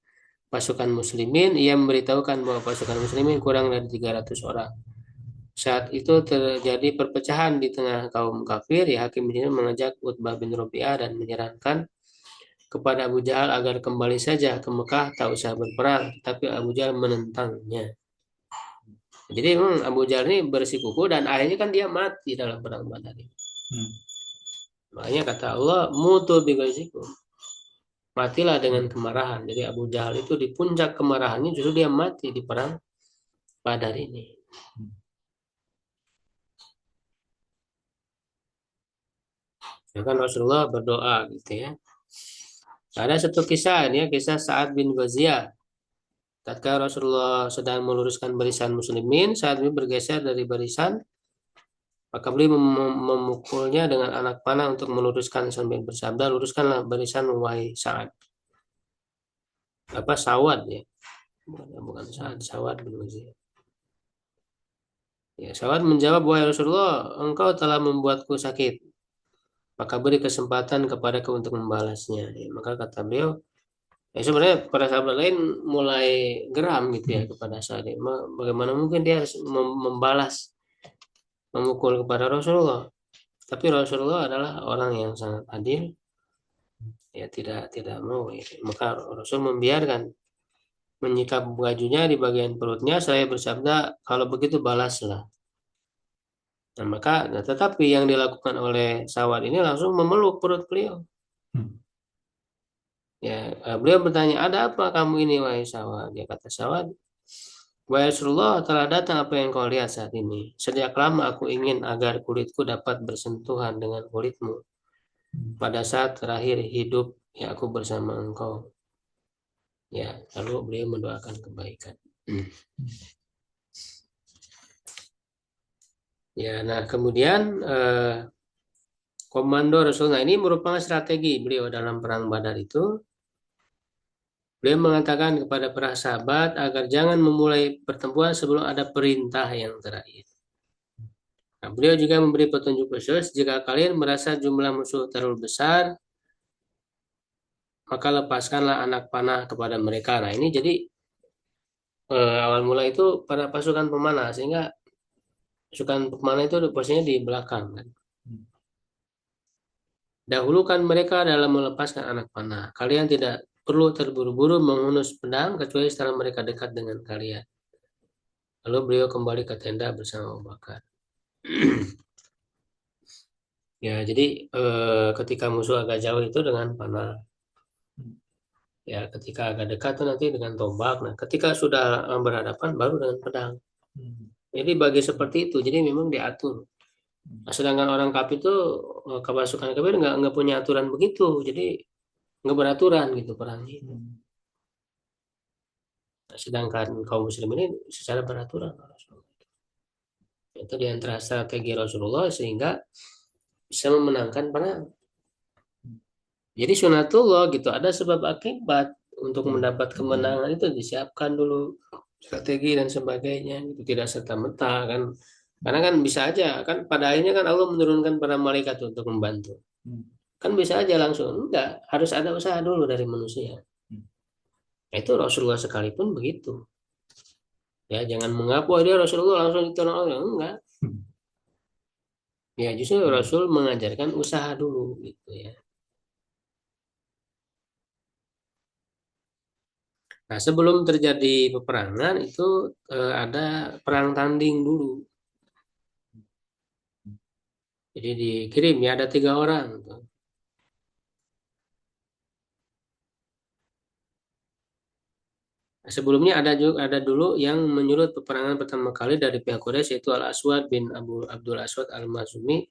pasukan muslimin. Ia memberitahukan bahwa pasukan muslimin kurang dari 300 orang. Saat itu terjadi perpecahan di tengah kaum kafir. Ya, Hakim bin Hizam mengajak Utbah bin Rabi'ah dan menyarankan kepada Abu Jahal agar kembali saja ke Mekah, tak usah berperang. Tapi Abu Jahal menentangnya. Jadi memang Abu Jahal ini bersikukuh dan akhirnya kan dia mati dalam perang Badar ini. Makanya kata Allah, mutu bighaizikum. Matilah dengan kemarahan. Jadi Abu Jahal itu di puncak kemarahannya justru dia mati di perang Badar ini. Ya kan Rasulullah berdoa gitu ya. Ada satu kisah ini ya, kisah Sa'ad bin Ghaziyah. Tatkala Rasulullah sedang meluruskan barisan muslimin, saat ini bergeser dari barisan, maka beliau memukulnya dengan anak panah untuk meluruskan sambil bersabda, luruskanlah barisan wahai Sa'ad. Apa Sawad ya? Bukan Sa'ad, Sawad bin Ghaziyah. Ya, Sawad menjawab, wahai Rasulullah, engkau telah membuatku sakit. Maka beri kesempatan kepadaku untuk membalasnya. Ya, maka kata beliau, ya sebenarnya para sahabat lain mulai geram gitu ya kepada Sa'ad. Bagaimana mungkin dia harus membalas memukul kepada Rasulullah? Tapi Rasulullah adalah orang yang sangat adil. Ya tidak mau. Ya. Maka Rasul membiarkan menyikap bajunya di bagian perutnya. Saya bersabda, kalau begitu balaslah. Nah, tetapi yang dilakukan oleh Sawad ini langsung memeluk perut beliau. Ya, beliau bertanya, ada apa kamu ini wahai Sawad? Dia kata Sawad, wahai Rasulullah, telah datang apa yang kau lihat saat ini. Sejak lama aku ingin agar kulitku dapat bersentuhan dengan kulitmu. Pada saat terakhir hidup ya aku bersama engkau. Ya, lalu beliau mendoakan kebaikan. Ya, nah kemudian komando Rasulullah ini merupakan strategi beliau dalam perang Badar itu. Beliau mengatakan kepada para sahabat agar jangan memulai pertempuran sebelum ada perintah yang terakhir. Nah, beliau juga memberi petunjuk khusus, jika kalian merasa jumlah musuh terlalu besar, maka lepaskanlah anak panah kepada mereka. Nah, ini jadi awal mula itu para pasukan pemanah, sehingga pasukan pemanah itu posisinya di belakang kan. Dahulukan mereka dalam melepaskan anak panah. Kalian tidak perlu terburu-buru menghunus pedang kecuali setelah mereka dekat dengan kalian. Lalu beliau kembali ke tenda bersama Abu Bakar. Ya, jadi ketika musuh agak jauh itu dengan panah. Ya, ketika agak dekat itu nanti dengan tombak. Nah, ketika sudah berhadapan baru dengan pedang. Jadi bagi seperti itu. Jadi memang diatur. Nah, sedangkan orang kafir itu pasukan kafir nggak punya aturan begitu. Jadi nggak beraturan gitu perangnya. Nah, sedangkan kaum muslim ini secara beraturan. Itu di antara strategi Rasulullah sehingga bisa memenangkan perang. Jadi sunatullah gitu, ada sebab akibat untuk mendapat kemenangan itu disiapkan dulu strategi dan sebagainya itu tidak serta merta kan, karena kan bisa aja kan pada akhirnya kan Allah menurunkan para malaikat untuk membantu, kan bisa aja langsung enggak, harus ada usaha dulu dari manusia. Itu Rasulullah sekalipun begitu ya, jangan mengaku dia Rasulullah langsung ditolong Allah, enggak ya, justru Rasul mengajarkan usaha dulu gitu ya. Nah, sebelum terjadi peperangan itu ada perang tanding dulu. Jadi dikirim ya ada 3 orang. Sebelumnya ada dulu yang menyulut peperangan pertama kali dari pihak Quraisy, yaitu Al Aswad bin Abu Abdul Aswad Al Mazumi.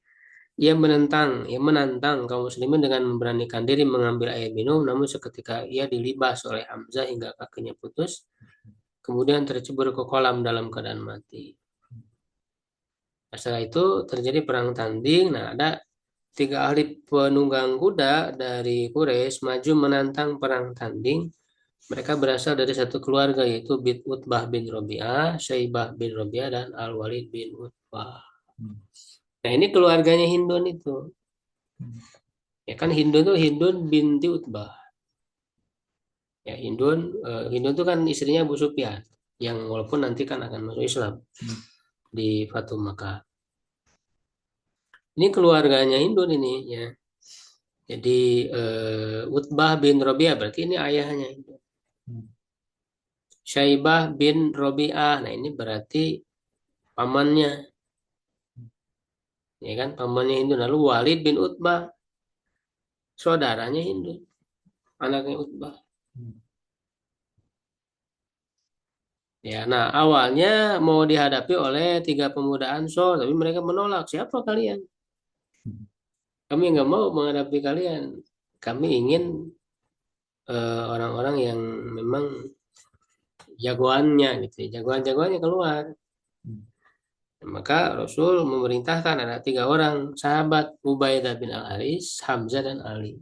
Ia menantang kaum muslimin dengan memberanikan diri mengambil air minum, namun seketika ia dilibas oleh Hamzah hingga kakinya putus, kemudian tercebur ke kolam dalam keadaan mati. Setelah itu terjadi perang tanding. Nah, ada 3 ahli penunggang kuda dari Quraisy maju menantang perang tanding. Mereka berasal dari satu keluarga, yaitu Utbah bin Robi'ah, Syaibah bin Robi'ah, dan Al-Walid bin Utbah. Nah, ini keluarganya Hindun itu. Ya kan Hindun tuh Hindun binti Utbah. Ya Hindun tuh kan istrinya Abu Sufyan, yang walaupun nanti kan akan masuk Islam di Fatu Makkah. Ini keluarganya Hindun ini ya. Jadi Utbah bin Robi'ah berarti ini ayahnya. Syaibah bin Robi'ah. Nah, ini berarti pamannya. Ya kan, pamannya Hindun. Lalu Walid bin Utbah, saudaranya Hindun, anaknya Utbah. Ya, nah awalnya mau dihadapi oleh 3 pemuda Ansor, tapi mereka menolak. Siapa kalian? Kami nggak mau menghadapi kalian. Kami ingin orang-orang yang memang jagoannya gitu, jagoan-jagoannya keluar. Maka Rasul memerintahkan ada 3 orang sahabat, Ubaidah bin Al-Haris, Hamzah, dan Ali.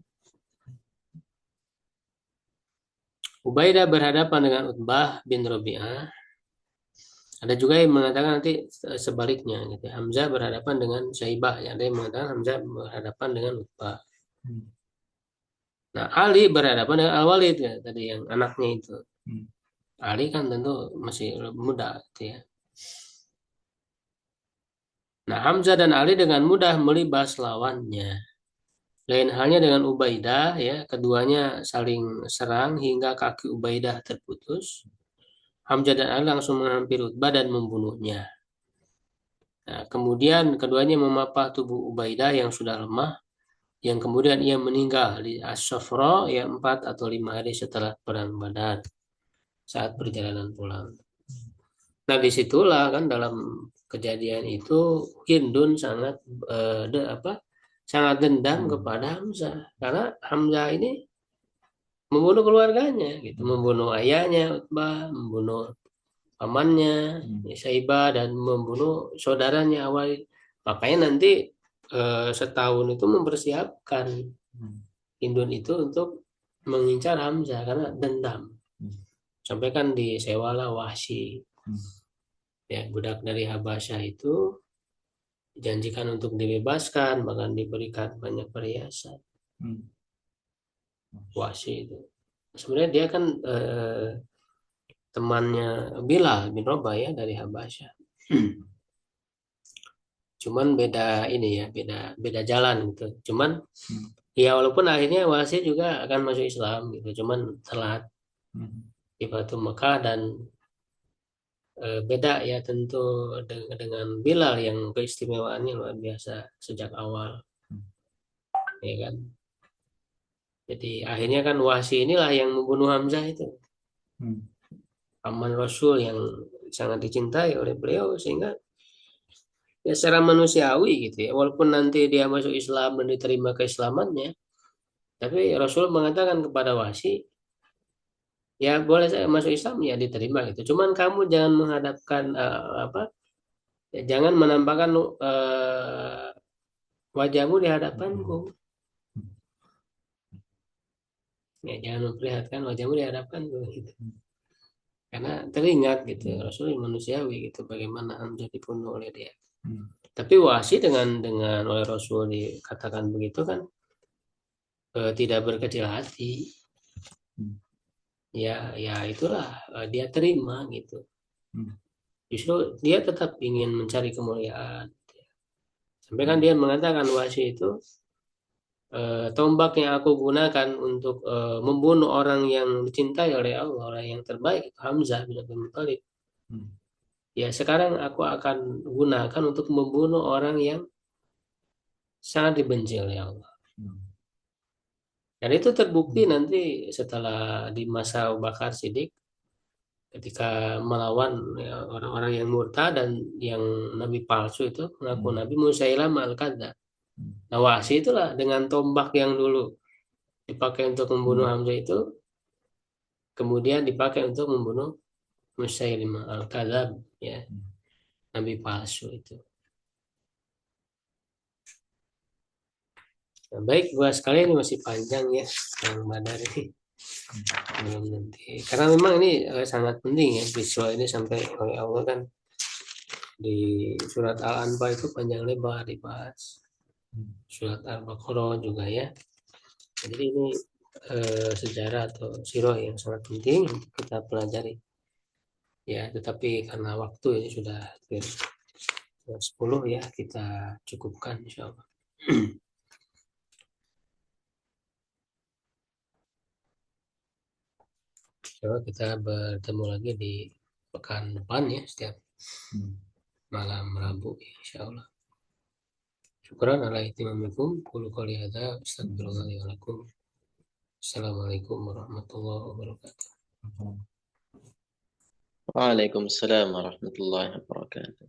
Ubaidah berhadapan dengan Utbah bin Robi'ah. Ada juga yang mengatakan nanti sebaliknya, gitu. Hamzah berhadapan dengan Syaibah. Ada yang mengatakan Hamzah berhadapan dengan Utbah. Nah, Ali berhadapan dengan Al-Walid ya, tadi yang anaknya itu. Ali kan tentu masih muda, gitu ya. Nah, Hamzah dan Ali dengan mudah melibas lawannya. Lain halnya dengan Ubaidah, ya, keduanya saling serang hingga kaki Ubaidah terputus. Hamzah dan Ali langsung menghampiri Utbah dan membunuhnya. Nah, kemudian keduanya memapah tubuh Ubaidah yang sudah lemah, yang kemudian ia meninggal di As-Safra, ya, 4 atau 5 hari setelah perang Badar saat perjalanan pulang. Nah, disitulah kan dalam kejadian itu Hindun sangat dendam kepada Hamzah, karena Hamzah ini membunuh keluarganya, gitu, membunuh ayahnya Utbah, membunuh pamannya Syaibah, dan membunuh saudaranya awal. Makanya nanti setahun itu mempersiapkan Hindun itu untuk mengincar Hamzah karena dendam. Sampai kan disewalah Wahsy, ya, budak dari Habasyah itu dijanjikan untuk dibebaskan, bahkan diberikan banyak perhiasan. Wahsy itu sebenarnya dia kan temannya Bilal bin Rabah, ya, dari Habasyah. Cuman beda ini ya, beda beda jalan gitu. Cuman ya walaupun akhirnya Wahsy juga akan masuk Islam gitu, cuman telat di Batu Mekah. Dan beda ya tentu dengan Bilal yang keistimewaannya luar biasa sejak awal, ya kan. Jadi akhirnya kan Wahsy inilah yang membunuh Hamzah itu, paman Rasul yang sangat dicintai oleh beliau, sehingga ya secara manusiawi gitu ya, walaupun nanti dia masuk Islam dan diterima keislamannya, tapi Rasul mengatakan kepada Wahsy, ya boleh saya masuk Islam, ya diterima gitu. Cuman kamu jangan menghadapkan ya, jangan menampakkan wajahmu di hadapanku. Ya, jangan memperlihatkan wajahmu di hadapanku gitu. Karena teringat gitu, Rasul manusiawi gitu, bagaimana Hamzah dibunuh oleh dia. Tapi Wahsy dengan oleh Rasul dikatakan begitu kan, tidak berkecil hati. Ya itulah, dia terima gitu. Justru dia tetap ingin mencari kemuliaan. Sampai kan dia mengatakan, Wahsy itu, tombak yang aku gunakan untuk membunuh orang yang dicintai oleh Allah, orang yang terbaik, Hamzah bin Abdul Muthalib. Ya sekarang aku akan gunakan untuk membunuh orang yang sangat dibenci oleh Allah. Dan itu terbukti nanti setelah di masa Abu Bakar Siddiq, ketika melawan ya, orang-orang yang murtad dan yang nabi palsu itu mengaku Nabi Musailamah al-Kadzdzab. Nawasi itulah dengan tombak yang dulu dipakai untuk membunuh Hamzah itu kemudian dipakai untuk membunuh Musailamah al-Kadzdzab, ya, nabi palsu itu. Nah, baik, buat sekalian ini masih panjang ya yang Badar ini. Belum nanti. Karena memang ini sangat penting ya peristiwa ini sampai oleh Allah kan di surat Al-Anfal itu panjang lebar dibahas. Surat Al-Baqarah juga ya. Jadi ini sejarah atau sirah yang sangat penting untuk kita pelajari. Ya, tetapi karena waktu ini sudah 10 ya, kita cukupkan insya Allah. Coba kita bertemu lagi di pekan depan ya, setiap malam Rabu insya Allah. Syukran ala ihtimamikum. Qulu qouli hadza astagfirullah li wa lakum. Assalamualaikum warahmatullahi wabarakatuh. Waalaikumsalam warahmatullahi wabarakatuh.